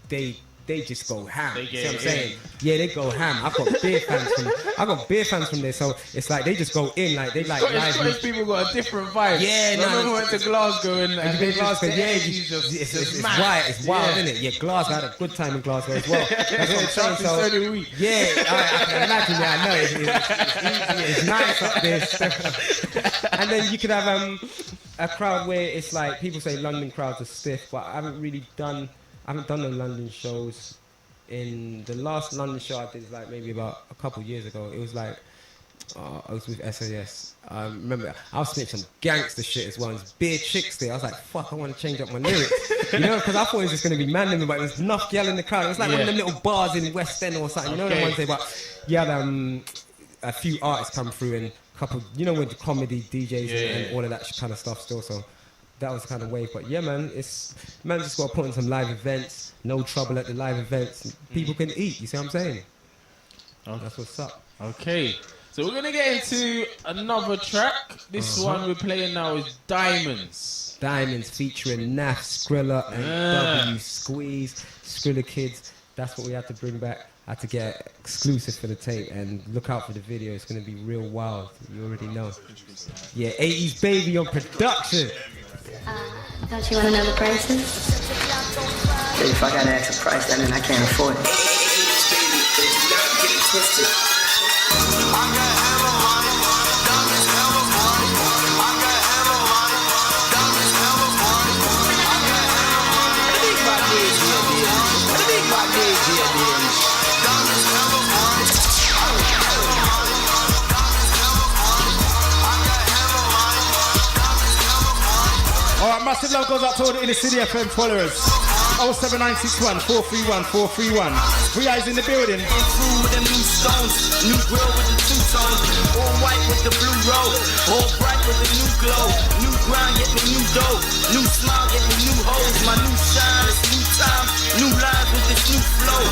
they just go ham. See what I'm saying? Yeah, they go ham. I've got beer fans from there. So it's like they just go in, like they like live. Scottish people got a different vibe. Yeah, no. I remember went to Glasgow and it's wild, isn't it? Yeah, Glasgow, I had a good time in Glasgow as well. That's what I'm saying. So did we. Yeah, I can imagine that. I know it's nice up there. And then you could have a crowd where it's like people say London crowds are stiff, but I haven't done no London shows. In the last London show I did, like maybe about a couple years ago, it was like, I was with SAS. I remember I was spitting some gangster shit as well. There's beer chicks there. I was like, fuck, I want to change up my lyrics. You know, because I thought it was just going to be man, but there was enough gal in the crowd. It was like one of them little bars in West End or something. You know the ones they, but you had a few artists come through and a couple, you know, with the comedy DJs and all of that kind of stuff still. So that was the kind of wave. But yeah, man, just got to put on some live events. No trouble at the live events. People can eat. You see what I'm saying? Okay. That's what's up. Okay. So we're going to get into another track. This one we're playing now is Diamonds. Diamonds featuring Naf, Skrilla and W Squeeze. Skrilla Kids. That's what we had to bring back. Had to get exclusive for the tape and look out for the video. It's going to be real wild. You already know. Yeah, 80s Baby on production. Don't you want to know the prices? If I gotta ask a price, that means I can't afford it. Alright, massive love goes out to all the Inner City FM followers. 07961 431 431. Three eyes in the building. Through with them new stones, new grill with the two-tone, all white with the blue road, all bright with the new glow, new grind get me new dough, new smile get me new hoes, my new shine, it's new time, new lives with this new flow.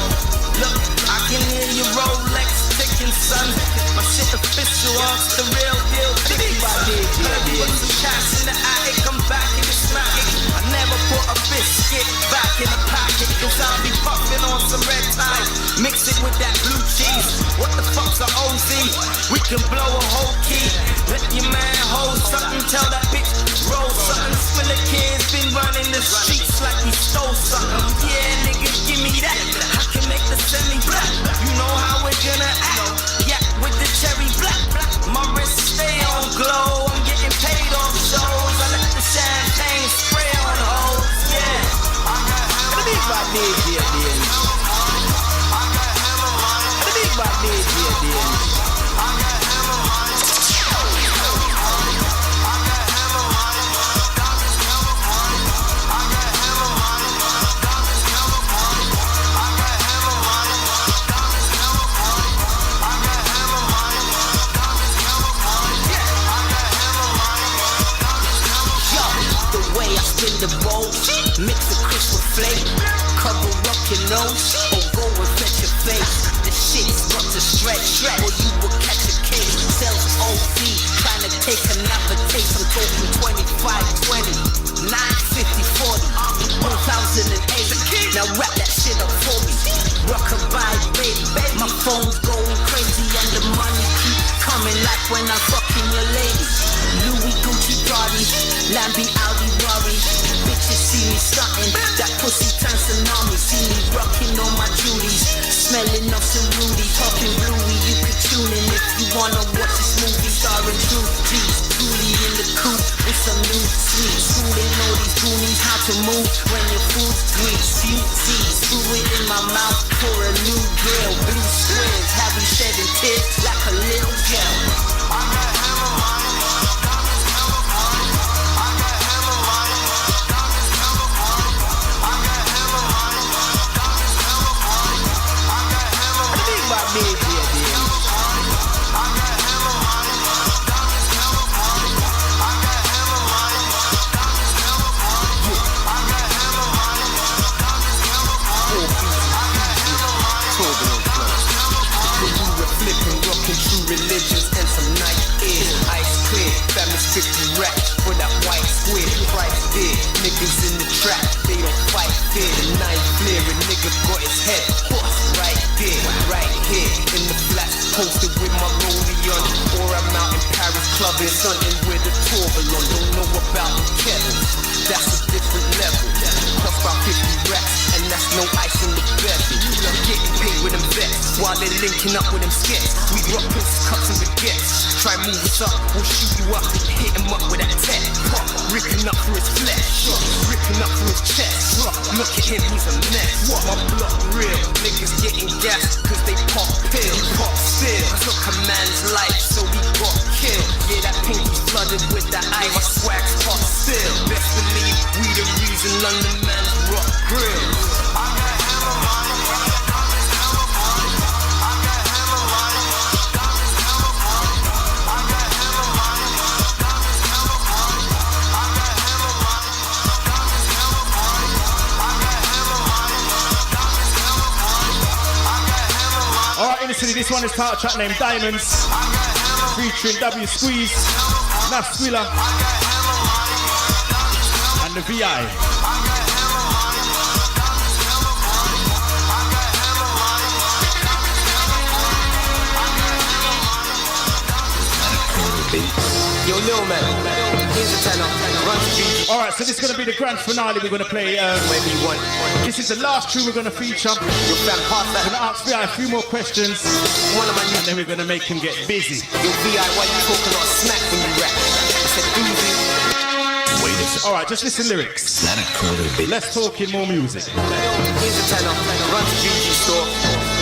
Look, I can hear your Rolex ticking, son. My shit official, it's the real deal. Put some cash in the attic, come back and it's smacking. I never put a biscuit back in the pocket, cause I'll be puffing on some red tide. Mix it with that blue cheese. What the fuck's a OZ? We can blow a whole key. Let your man hold something, tell that bitch roll something. Skrilla kids been running the streets like we stole something. Yeah, nigga, give me that. I can make the semi-black. You know how we're gonna act. Yeah, with the cherry black. My wrist stay on glow. I'm getting paid on shows. I let the champagne spray on hoes. Yeah. The big bad DjDange. The big bad DjDange. The bowl, mix the crisp with flake, cover up your nose, or go and fetch your face. The shit's got to stretch, or you will catch a case. Sells OC, trying to take another taste. I'm talking 25, 20, 9, 50, 40, 2008. Now wrap that shit up for me. Rockabye, baby. My phone's going crazy and the money keep coming like when I'm fucking your lady. Louis Gucci Prada, Lambi Audi Rari. Bitches see me stunting, that pussy turns tsunami. See me rocking on my Judies, smelling of some Rudy, talking bluey. You could tune in if you wanna watch this movie starring Drew G's. Julie in the coupe with some new sweets. Schooling all these goonies how to move when your food's grease. Few T's, screw it in my mouth for a new grill. Blue squares, have me shedding tears like a little girl. I got hammer money. 50 racks for that white square. Price dear, niggas in the trap, they don't fight fair. The knife clear, a nigga got his head right there, right here in the flat, posted with my rollie on. Or I'm out in Paris clubbing, something with a tour belong. Don't know about the Kevin, that's a different level. Cost about 50 racks, and that's no ice in the bezel. I'm getting paid with them vets, while they're linking up with them skets. We rock piss, cuts and baguettes. Try move us up, we'll shoot you up, hit him up with that tech. Ripping up through his flesh, ripping up through his chest. Look at him, he's a mess. My block real, niggas getting gas, cause they pop pills, pop still. Took a man's life, so he got killed. Yeah, that pinky's flooded with that ice, my swag's hot still. Best believe we the reason London man's rock grills. Alright, in the city, this one is title track named Diamonds, featuring W Squeeze, Skrilla, and the VI. Yo, Lil Man, here's a tenor. Run to beat. Alright, so this is going to be the grand finale. We're going to play. This is the last tune we're going to feature. We're going to ask VI a few more questions. And then we're going to make him get busy. Yo, VI, why you talking on smack when you rap? I said, easy. Wait a second. Alright, just listen lyrics. Let's talk in more music. Here's a tenor. Run to BG store.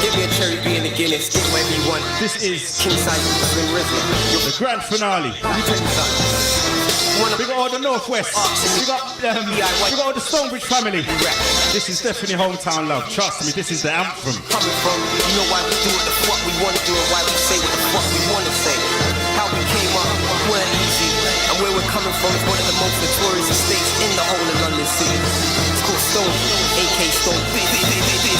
Give me a cherry B and a Guinness. Get whatever you want. This is King Size Slim Rizzler. the grand finale. Let me tell you something. We got all the Northwest. We got all the Stonebridge family. This is definitely hometown love. Trust me, this is the anthem. Coming from, you know why we do what the fuck we want to do and why we say what the fuck we want to say. How we came up weren't easy, and where we're coming from is one of the most notorious estates in the whole of London City. It's called Stone, AK Stone.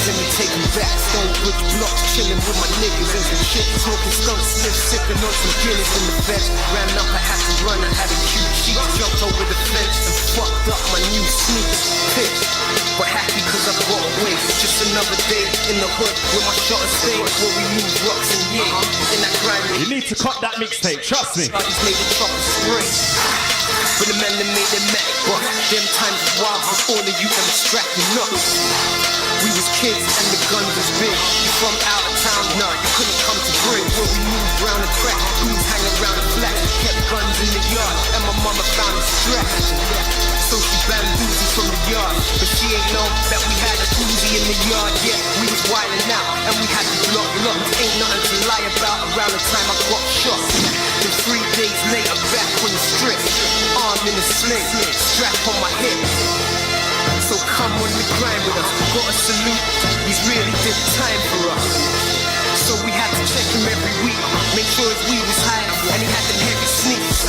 Let me take them back. Stonebridge blocks, chilling with my niggas and some shit. Smoking skunk sniff, sipping on some Guinness in the bed. Ran up, I had to run, I had a cute sheet. Jumped over the fence and fucked up my new sneakers. Pissed, but happy cause I got away. Just another day in the hood with my shutter stay. Where we move rocks and yeah, in that grind. You need to cut that mixtape, trust me. I just made the trouble spring. But the men that made it mad, but them times was wild before the youth and the strapping up. We was kids and the guns was big. You from out of town, nah, you couldn't come to bring. Where we moved round the track, dudes hanging around the flat. Kept guns in the yard, and my mama found a strap. So she bamboozled from the yard, but she ain't know that we had a Uzi in the yard. Yeah, we was wildin' out, and we had to block. Ain't nothing to lie about. Around the time I got shot, then 3 days later, back on the strip, arm in a sling, strap on my hip. So come on the grind with us, gotta salute, he's really did time for us. So we had to check him every week, make sure his weed was high, and he had them heavy sneaks.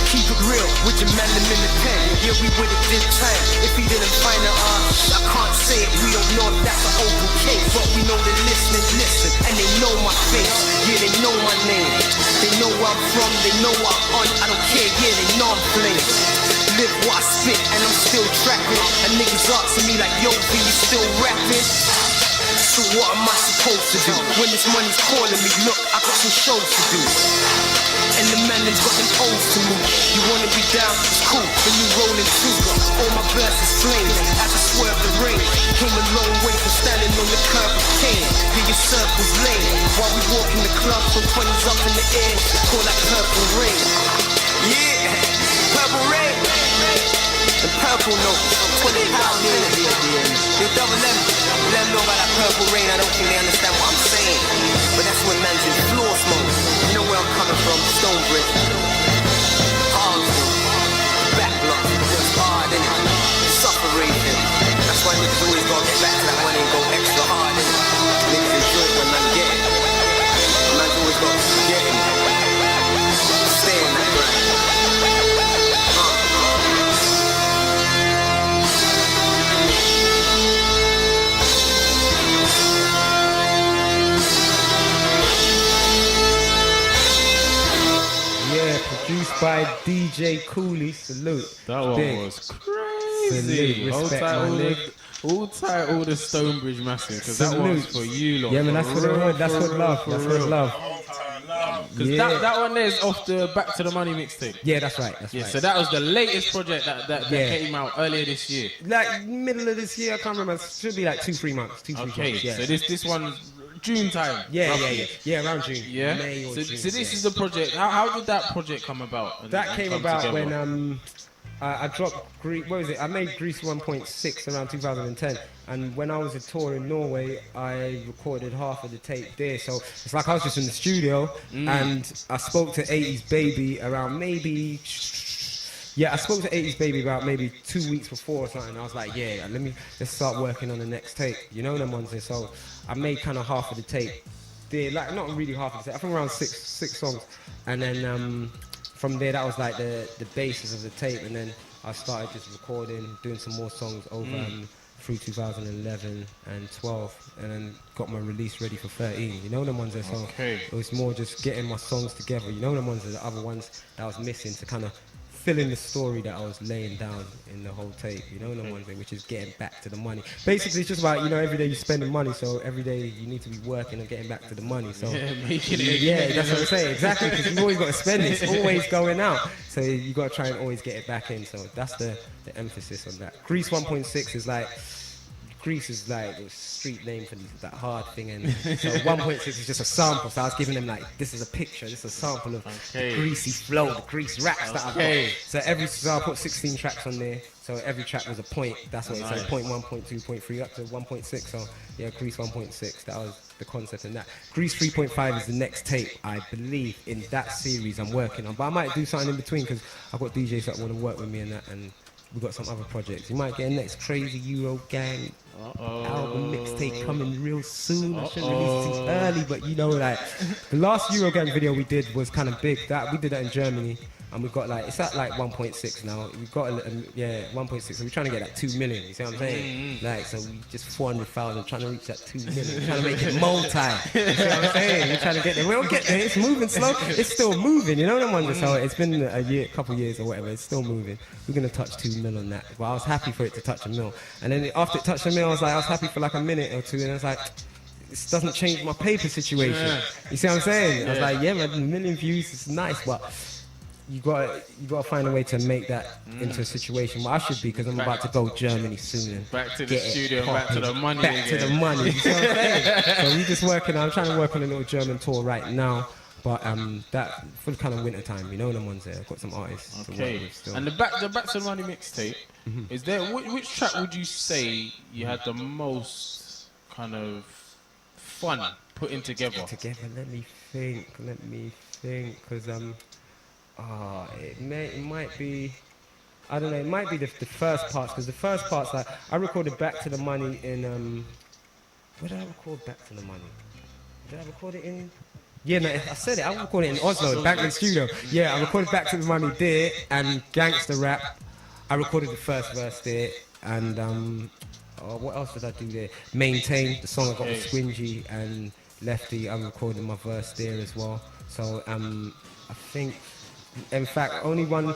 Keep it real with your man in the pen, yeah we would've did time, if he didn't find it, I can't say it, we don't know if that's an open case, but we know they're listening, listen, and they know my face, yeah they know my name, they know where I'm from, they know what I'm on, I don't care, yeah they know I'm flame. Live what I spit and I'm still trapping, and niggas asking me like, yo, B, you still rapping? So what am I supposed to do? When this money's calling me, look, I got some shows to do. And the man has got them O's to move. You wanna be down, it's cool, when you rolling too. All my verses flames, as I swerve the rain. Came a long way from standing on the curb of cane. Yeah, your circle's lame, while we walk in the club, from 20s up in the air, call that purple rain. Yeah, purple rain. The purple note, 20 pounds in it. They double them, let them know about that purple rain. I don't think they understand what I'm saying. But that's when man's in floor smoke. You know where I'm coming from, Stonebridge. Harlem, back block, it's hard in it. Suffering. That's why niggas always gotta get back to that money and go extra hard in it. Niggas enjoy it when man get it. Man's always gotta get it. Stay in that grind. alongside DJ Cooley. Salute. That one Big. was crazy. Salute. Respect, my nigga. Hold tight all the Stonebridge massive, because that one's for you lot. Yeah, man, that's for the hood. That's what love. That's what love. Because that one there is off the Back to the Money mixtape. Yeah, that's right. That's right. So that was the latest project that came out earlier this year. Like middle of this year, I can't remember. It should be like 2-3 months. 2-3 months. Yeah. So this one's June time. Yeah, around June. Yeah. May or So June, this is the project. How did that project come about? That came about together? when I dropped What was it? I made Grease 1.6 around 2010, and when I was a tour in Norway, I recorded half of the tape there. So it's like I was just in the studio, and I spoke to 80s Baby around maybe. Yeah, I spoke to 80s Baby about maybe 2 weeks before or something. I was like, yeah, let's start working on the next tape. You know them ones there. So I made kind of half of the tape. There, like not really half of the tape. I think around six songs, and then from there that was like the basis of the tape, and then I started just recording, doing some more songs over through 2011 and 12, and then got my release ready for 13. You know them ones there. So it was more just getting my songs together. You know them ones are the other ones that I was missing to kind of fill in the story that I was laying down in the whole tape, you know, the one thing, which is getting back to the money. Basically, it's just about, you know, every day you're spending money, so every day you need to be working and getting back to the money. So making it. Yeah, that's what I'm saying, exactly, because you've always got to spend it. It's always going out, so you got to try and always get it back in. So that's the emphasis on that. Grease 1.6 is like. Grease is like the street name for that hard thing, and so 1.6 is just a sample. So I was giving them like, this is a picture, this is a sample of the greasy flow, the grease raps that I've got. So I put 16 tracks on there. So every track was a point. That's what it said. Point 1, point 2, point 3, up to 1.6. So yeah, Grease 1.6. That was the concept in that. Grease 3.5 is the next tape, I believe, in that series I'm working on. But I might do something in between because I've got DJs that want to work with me and that, and we've got some other projects. You might get a next crazy Euro Gang album mixtape coming real soon. I shouldn't release it early, but you know, like the last Euro Gang video we did was kind of big. That we did that in Germany, and we got like, it's at like 1.6 now. We got 1.6. So we're trying to get that 2 million. You see what I'm saying? Like, so we just 400,000 trying to reach that 2 million. We're trying to make it multi. You see what I'm saying? We're trying to get there. We'll get there. It's moving slow. It's still moving. You know what I'm saying? So it's been a year, couple years or whatever. It's still moving. We're gonna touch 2 mil on that. But I was happy for it to touch a mil. And then after it touched a mil, I was happy for like a minute or two, and I was like, this doesn't change my paper situation. You see what I'm saying? I was like, yeah, man, 1 million views is nice, but you gotta find a way to make that into a situation where I should be, because I'm about to go Germany soon. And back to the studio, back to the money. Back to the money. You see what I'm saying? So we just working. I'm trying to work on a little German tour right now. But that for the kind of winter time, you know, the ones there. I've got some artists to work with still. And the back to the money mixtape, is there which track would you say you had the most kind of fun putting together? Let me think, because it might be, I don't know, it might be the first parts, because the first parts, like I recorded Back to the Money in where did I record Back to the Money? Did I record it in? Yeah, no, I said it. I recorded it in Oslo, back in the studio. Yeah, I recorded Back to the Money there, and Gangster Rap. I recorded the first verse there, and what else did I do there? Maintain, the song I got with Squingy and Lefty. I recorded my verse there as well. So I think, in fact, only one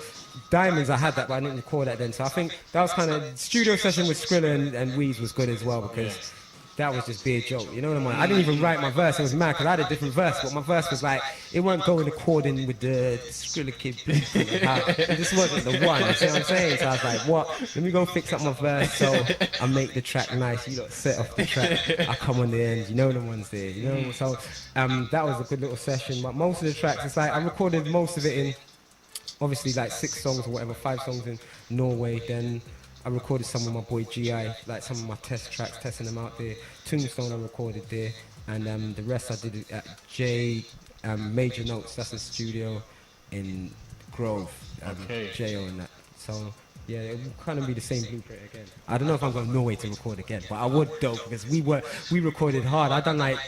Diamonds I had that, but I didn't record that then. So I think that was kind of studio session with Skrilla and Weez was good as well, because. That was just be a joke, you know what I mean? I didn't even write my verse, it was mad, because I had a different verse, but my verse was like, it wasn't going according with the Skrilla Kid beat. It just wasn't the one, you see what I'm saying? So I was like, what? Let me go fix up my verse, so I make the track nice, you lot set off the track, I come on the end, you know the ones there, you know? So that was a good little session, but most of the tracks, it's like, I recorded most of it in, obviously like 6 songs or whatever, 5 songs in Norway, then I recorded some with my boy G.I., like some of my test tracks, testing them out there. Tombstone I recorded there, and the rest I did at Major Notes, that's a studio in Grove, J.O. and that. So yeah, it will kind of be the same blueprint again. I don't know if I'm going to Norway to record again, but I would though, because we recorded hard. I done like,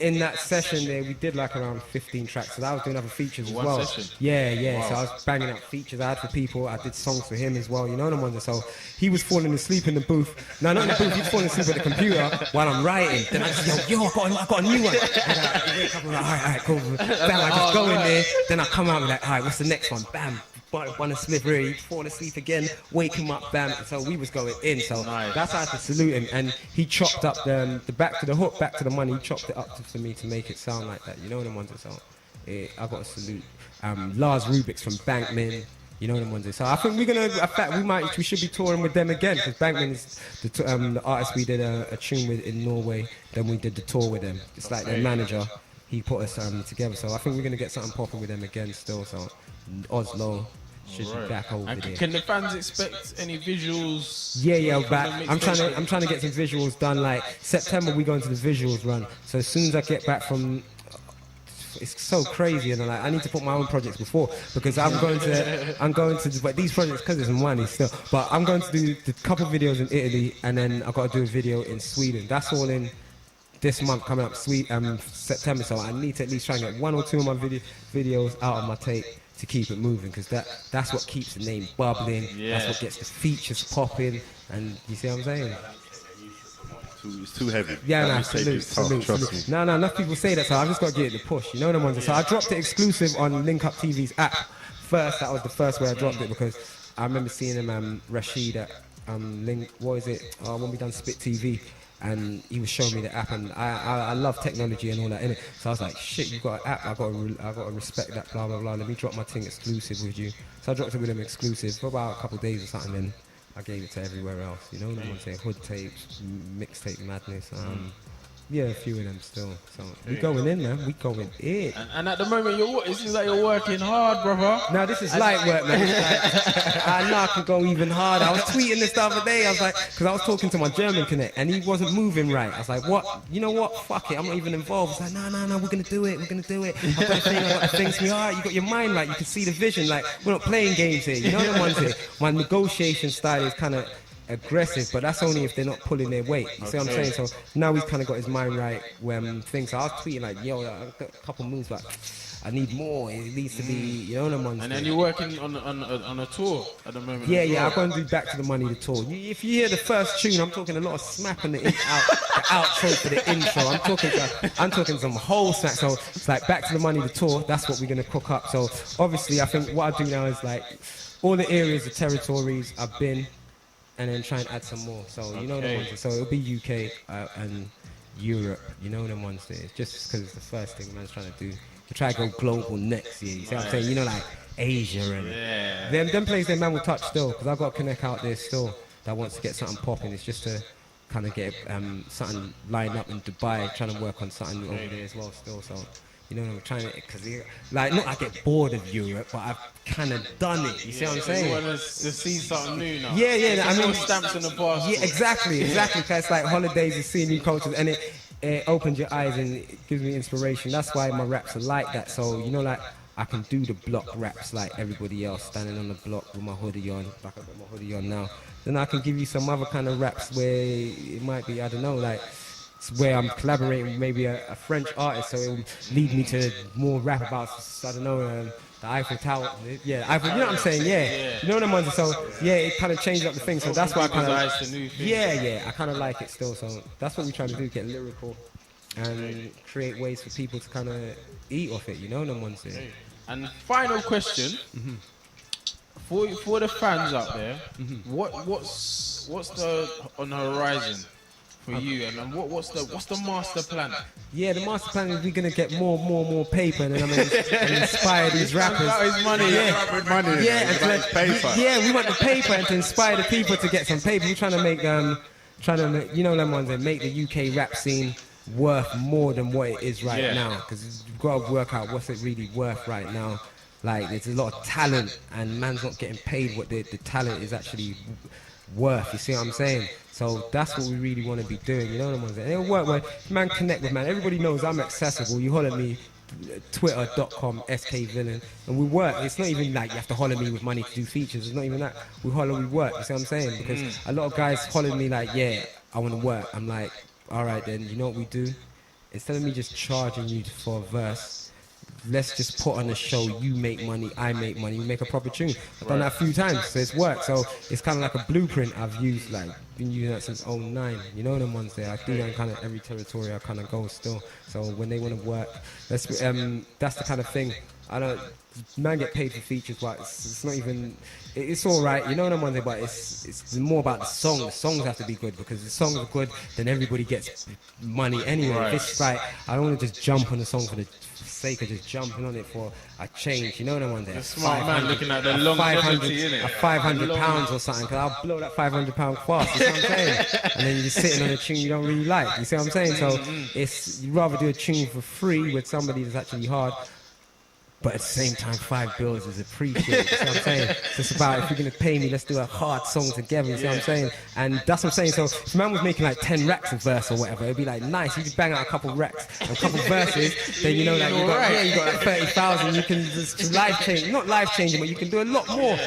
in that session there, we did like around 15 tracks, so I was doing other features as well. Yeah. Wow. So I was banging out features I had for people. I did songs for him as well, you know the ones. So he was falling asleep in the booth. No, not in the booth. He was falling asleep at the computer while I'm writing. Then I just yo, I got a new one. a couple like, all right, cool. Bam, I just go in there, then I come out with like, all right, what's the next one? Bam, one a slip, really, fall asleep again, wake him up, bam. So we was going in, so that's how I had to salute him. And he chopped up the back to the hook, back to the money, he chopped it up for me to make it sound like that. You know them ones that sound. I got to salute Lars Rubik's from Bankman. You know them ones. So I think we're gonna. In fact, we should be touring with them again because Bankman is the artist we did a tune with in Norway. Then we did the tour with them. It's like their manager. He put us together. So I think we're gonna get something popping with them again still. So Oslo should be back over there. Can the fans expect any visuals? Yeah, back. I'm trying to get some visuals done. Like September, we go into the visuals run. So as soon as I get back from. It's so crazy, and I need to put my own projects before because I'm going to but these projects because it's money still. But I'm going to do the couple videos in Italy, and then I've got to do a video in Sweden. That's all in this month coming up, September. So I need to at least try and get 1 or 2 of my videos out of my tape to keep it moving because that's what keeps the name bubbling. That's what gets the features popping, and you see what I'm saying. It's too heavy. Yeah, no, salute. No, enough people say that, so I've just got to get it the push. You know the ones. So I dropped it exclusive on Link Up TV's app first. That was the first way I dropped it because I remember seeing him, Rashid at Link. What is it? When we done Spit TV, and he was showing me the app, and I love technology and all that in it. So I was like, shit, you got an app. I got to respect that. Blah blah blah. Let me drop my thing exclusive with you. So I dropped it with him exclusive for about a couple of days or something. Then I gave it to everywhere else, you know, the ones say hood tapes, mixtape madness, yeah, a few of them still. So we going in, man. We going in. And at the moment, it seems like you're working hard, brother. No, this is light work, man. I know I can go even harder. I was tweeting this the other day. I was like, because I was talking to my German connect, and he wasn't moving right. I was like, what? You know what? Fuck it. I'm not even involved. He's like, no, we're gonna do it. We're gonna do it. I've got the thing. So, all right, you got your mind right. You can see the vision. Like, we're not playing games here. You know the ones here. My negotiation style is kind of aggressive, but that's only if they're not pulling their weight. You see what I'm saying? So now he's kind of got his mind right when things. So I was tweeting like, yo, I've got a couple moves, like I need more. It needs to be, you know, the ones. And then you're working on a tour at the moment. Yeah, I'm going to do Back to the Money, the tour. If you hear the first tune, I'm talking a lot of smack on the outro for the intro. I'm talking some whole smack. So it's like Back to the Money, the tour. That's what we're going to cook up. So obviously, I think what I do now is like all the areas, the territories I've been. And then try and add some more. So you know the ones. So it'll be UK and Europe. You know them ones there. Just because it's the first thing man's trying to do. To try to go global next year. You see what I'm saying? You know, like Asia and them places that man will touch still. Because I've got a connect out there still that wants to get something popping. It's just to kind of get something lined up in Dubai. Trying to work on something over there as well still. So. You know, I'm trying to, because like, not I get bored of Europe, but I've kind of done it. You see what I'm saying? You want to see something new now. Yeah. I mean, stamps in the past. Yeah, exactly. Because it's like holidays and seeing new cultures, and it opens your eyes and it gives me inspiration. That's why my raps are like that. So you know, like I can do the block raps like everybody else, standing on the block with my hoodie on, like I've got my hoodie on now. Then I can give you some other kind of raps where it might be, I don't know, like. Where I'm collaborating with maybe a French artist, so it will lead me to more rap about, I don't know, the Eiffel Tower. Yeah, Eiffel, you know what I'm saying? Yeah. You know what I'm saying? So, yeah, it kind of changed up the thing. So that's why I kind of, yeah, I kind of like it still. So that's what we try to do, get lyrical and create ways for people to kind of eat off it, you know what I'm saying? And final question, for the fans out there, what's on the horizon? For you, and what's the master plan? Yeah, the master plan is we're gonna get more paper, and then I'm gonna inspire these rappers. His money, paper. Yeah, we want the paper and to inspire the people to get some paper. We're trying to make you know them ones that make the UK rap scene worth more than what it is right now, because you've got to work out what's it really worth right now. Like there's a lot of talent, and man's not getting paid what the talent is actually worth. You see what I'm saying? So that's what we really want to be doing, you know what I'm saying? It'll work where man connect with man. Everybody knows I'm accessible. You holler at me, twitter.com/skvillain, and we work. It's not even like you have to holler at me with money to do features. It's not even that. We holler, we work. You see what I'm saying? Because a lot of guys holler at me like, yeah, I want to work. I'm like, all right then, you know what we do? Instead of me just charging you for a verse, let's just put on a show. You make money, I make money. We make a proper tune. I've done that a few times, so it's worked. So it's kind of like a blueprint I've used, like been using that since 09. You know them ones there. I do that in kind of every territory I kind of go still. So when they want to work, that's the kind of thing. I don't. Man get paid for features, but it's not even. It's all right, you know them ones there, but it's more about the song. The songs have to be good, because the songs are good, then everybody gets money anyway. Right. If it's like, I don't want to just jump on the song for the sake of just jumping on it for a change, you know them ones there. The smart man looking at the longevity in it. £500 or something, because I'll blow that £500 fast, you know what I'm saying? And then you're just sitting on a tune you don't really like, you see what I'm saying? So you'd rather do a tune for free with somebody that's actually hard. But at the same time, $5 is appreciated, you see what I'm saying? So it's about, if you're going to pay me, let's do a hard song together, you see what I'm saying? And that's what I'm saying. So if a man was making like 10 racks a verse or whatever, it'd be like, nice, you just bang out a couple racks and a couple verses, then you know like you got like 30,000, you can just life change, not life changing, but you can do a lot more.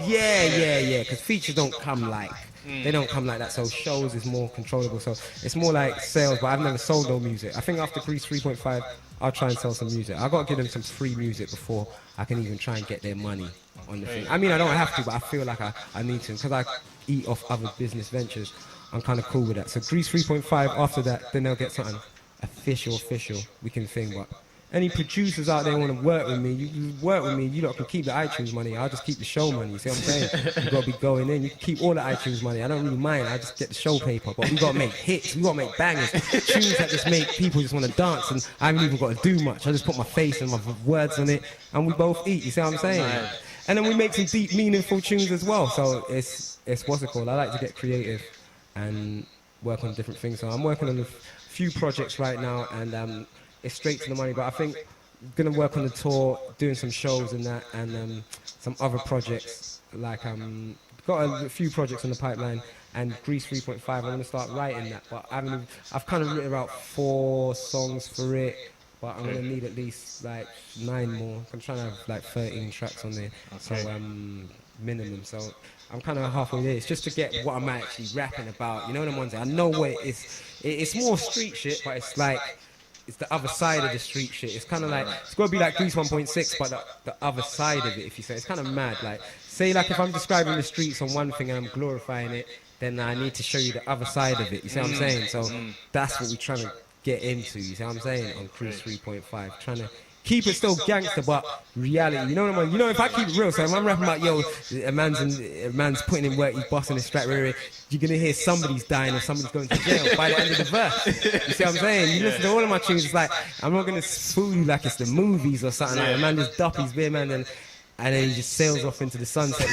Yeah, because features don't come like, they don't come like that, so shows is more controllable, so it's more like sales, but I've never sold no music. I think after Grease 3.5, I'll try and sell some music. I've got to give them some free music before I can even try and get their money on the thing. I mean, I don't have to, but I feel like I need to, because I eat off other business ventures. I'm kind of cool with that. So Grease 3.5, after that, then they'll get something official, we can think, but any producers out there want to work with me, you work with me, you lot can keep the iTunes money, I'll just keep the show money, you see what I'm saying? You got to be going in, you can keep all the iTunes money, I don't really mind, I just get the show paper, but we got to make hits, we got to make bangers, tunes that just make people just want to dance, and I haven't even got to do much, I just put my face and my words on it, and we both eat, you see what I'm saying? And then we make some deep, meaningful tunes as well, so it's what's it called, I like to get creative and work on different things, so I'm working on a few projects right now, and it's straight to the money, but I think I'm going to work on the tour, doing some shows and that, and some other projects, like got a few projects in the pipeline, and Grease 3.5, I'm going to start writing that, but I've kind of written about 4 songs for it, but I'm going to need at least like 9 more. I'm trying to have like 13 tracks on there, so minimum, so I'm kind of halfway there. It's just to get what I'm actually rapping about, you know the ones that I know what it is. It's more street shit, but it's like, it's the other side of the street shit. It's kind of like, it's got to be like Grease 1.6, but the other side of it, if you say. It's kind of mad. Like, say like if I'm describing the streets on one thing and I'm glorifying it, then I need to show you the other side of it. You see what I'm saying? So that's what we're trying to get into. You see what I'm saying? On Cruise 3.5. Trying to keep it still gangster, but reality. You know what I mean? You know, if I keep it real, so if I'm rapping about, yo, a man's putting in work, he's busting his strap, you're going to hear somebody's dying or somebody's going to jail by the end of the verse. You see what I'm saying? You listen to all of my tunes, it's like, I'm not going to fool you like it's the movies or something. Like, a man just duppies, beer man, and then he just sails off into the sunset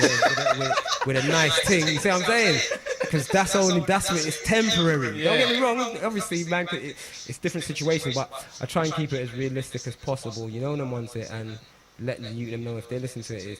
with a nice thing. You see what I'm saying? Because that's what it's temporary. Don't get me wrong, obviously, man, it's different situations, but I try and keep it as realistic as possible. You know, them ones it, and letting them know if they listen to it,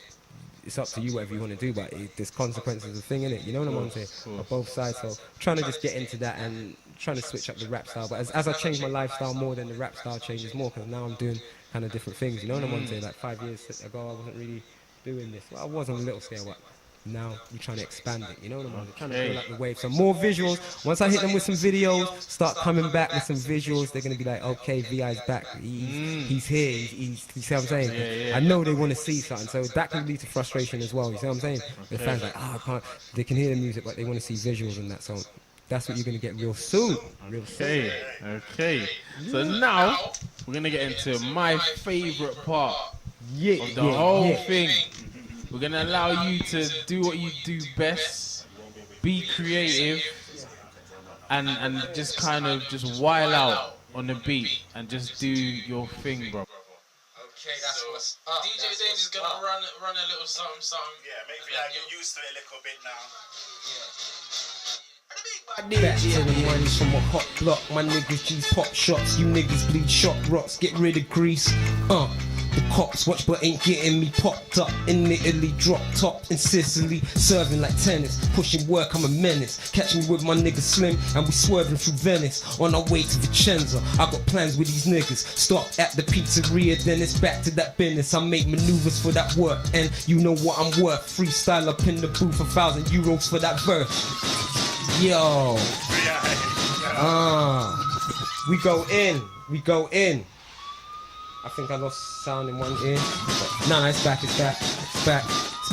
it's up to you whatever you want to do, but there's consequences of the thing in it. You know, them ones it on both sides. So trying to just get into that and trying to switch up the rap style. But as I change my lifestyle more, then the rap style changes more, because now I'm doing kind of different things. You know, them ones like 5 years ago, I wasn't really doing this. Well, I was on a little scale, but now we're trying to expand it, you know what I mean? We're trying to fill up the wave. So more visuals. Once I hit them with some videos, start coming back with some visuals, they're going to be like, okay, VI's back. He's here. You see what I'm saying? Yeah. I know they want to see something. So that can lead to frustration as well. You see what I'm saying? The fans like, I can't. They can hear the music, but they want to see visuals and that. So that's what you're going to get real soon. Okay. So now we're going to get into my favorite part of the whole thing. We're going to allow you to do what you do best, be creative, and just kind of just wild out on the beat and just do your thing, bro. Okay, that's what's up. DjDange is going to run a little something. Yeah, maybe I get used to it a little bit now. Back to the money from a hot block. My niggas G's pop shots. You niggas bleed shot rocks. Get rid of grease. The cops watch but ain't getting me popped up. In Italy, drop top in Sicily, serving like tennis. Pushing work, I'm a menace. Catch me with my nigga Slim and we swerving through Venice. On our way to Vicenza, I got plans with these niggas. Stop at the pizzeria, then it's back to that business. I make maneuvers for that work, and you know what I'm worth. Freestyle up in the booth, €1,000 for that verse. Yo, we go in. I think I lost sound in one ear. Nah, it's back. It's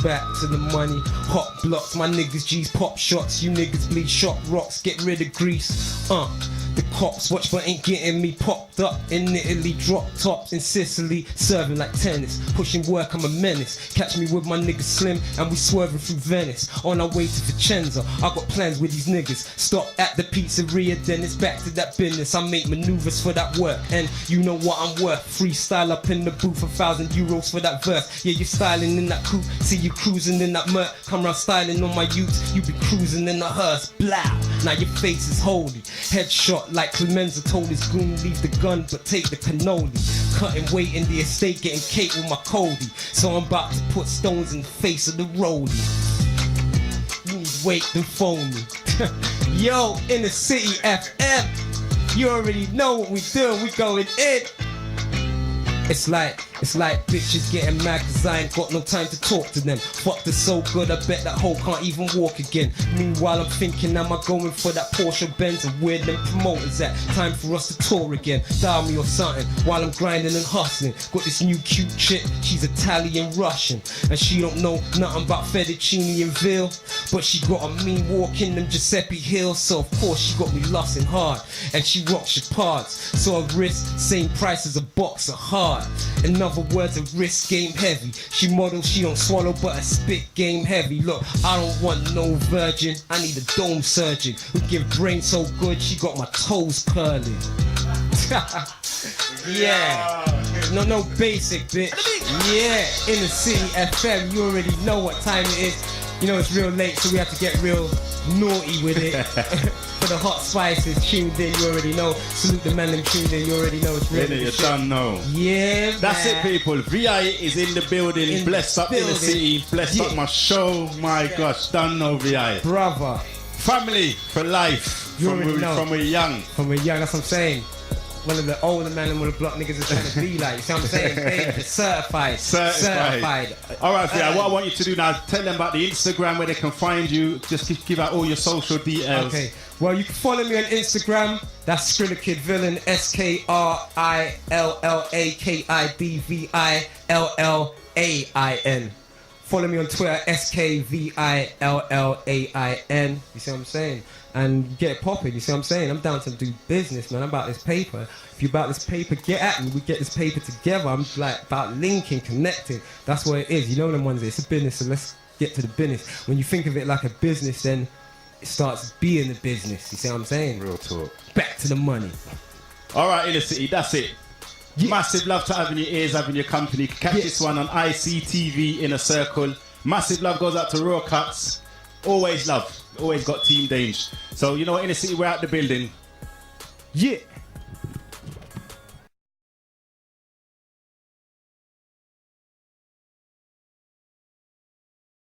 back to the money. Hot blocks, my niggas G's pop shots. You niggas bleed shot rocks, get rid of grease. The cops watch but ain't getting me popped up in Italy, drop tops in Sicily, serving like tennis, pushing work, I'm a menace. Catch me with my niggas Slim and we swerving through Venice, on our way to Vicenza. I got plans with these niggas, stop at the pizzeria, then it's back to that business. I make maneuvers for that work, and you know what I'm worth. Freestyle up in the booth, €1,000 for that verse. Yeah, you styling in that coupe, see you cruising in that Merc. Come round styling on my utes, you be cruising in the hearse. Blow, now your face is holy. Headshot like Clemenza told his goon, leave the gun but take the cannoli. Cutting weight in the estate, getting cake with my Cody. So I'm about to put stones in the face of the rollie. You need weight, then phone me. Yo, in the city FM, you already know what we do, we going in. It's like bitches getting mad cause I ain't got no time to talk to them. Fucked her so good, I bet that hoe can't even walk again. Meanwhile I'm thinking, am I going for that Porsche Benz and where them promoters at? Time for us to tour again, dial me or something while I'm grinding and hustling. Got this new cute chick, she's Italian Russian, and she don't know nothing about fettuccine and veal, but she got a mean walk in them Giuseppe Hills, so of course she got me lusting hard. And she rocks Chapards, so her wrist same price as a box of hard. In other words, a wrist game heavy. She models, she don't swallow, but her spit game heavy. Look, I don't want no virgin, I need a dome surgeon who give brain so good she got my toes curling. Yeah, no basic bitch. Yeah, in the city FM, you already know what time it is. You know it's real late, so we have to get real naughty with it. For the hot spices tuned in, you already know. Salute the man them tuned in, you already know it's real. You don't know. Yeah, that's it, people. VI is in the building. Blessed up in the city. Blessed up my show. My gosh, don't know VI. Brother. Family for life. From we're young. From we're young, that's what I'm saying. One of the older man and one of the block niggas is trying to be like, you see what I'm saying? Certified. Alright, VI, what I want you to do now, tell them about the Instagram where they can find you. Just give out all your social details. Okay. Well, you can follow me on Instagram. That's Skrilla Kid Villain, SKRILLAKIDVILLAIN. Follow me on Twitter, SKVILLAIN. You see what I'm saying? And get it popping, you see what I'm saying? I'm down to do business, man. I'm about this paper. If you're about this paper, get at me. We get this paper together. I'm like about linking, connecting. That's what it is. You know them ones. It's a business, so let's get to the business. When you think of it like a business, then it starts being a business. You see what I'm saying? Real talk. Back to the money. All right, in the city, that's it. Yeah. Massive love to having your ears, having your company. Catch this one on ICTV in a circle. Massive love goes out to RawKutz. Always love. Always got TeamDange. So, you know what, in the city, we're out the building. Yeah.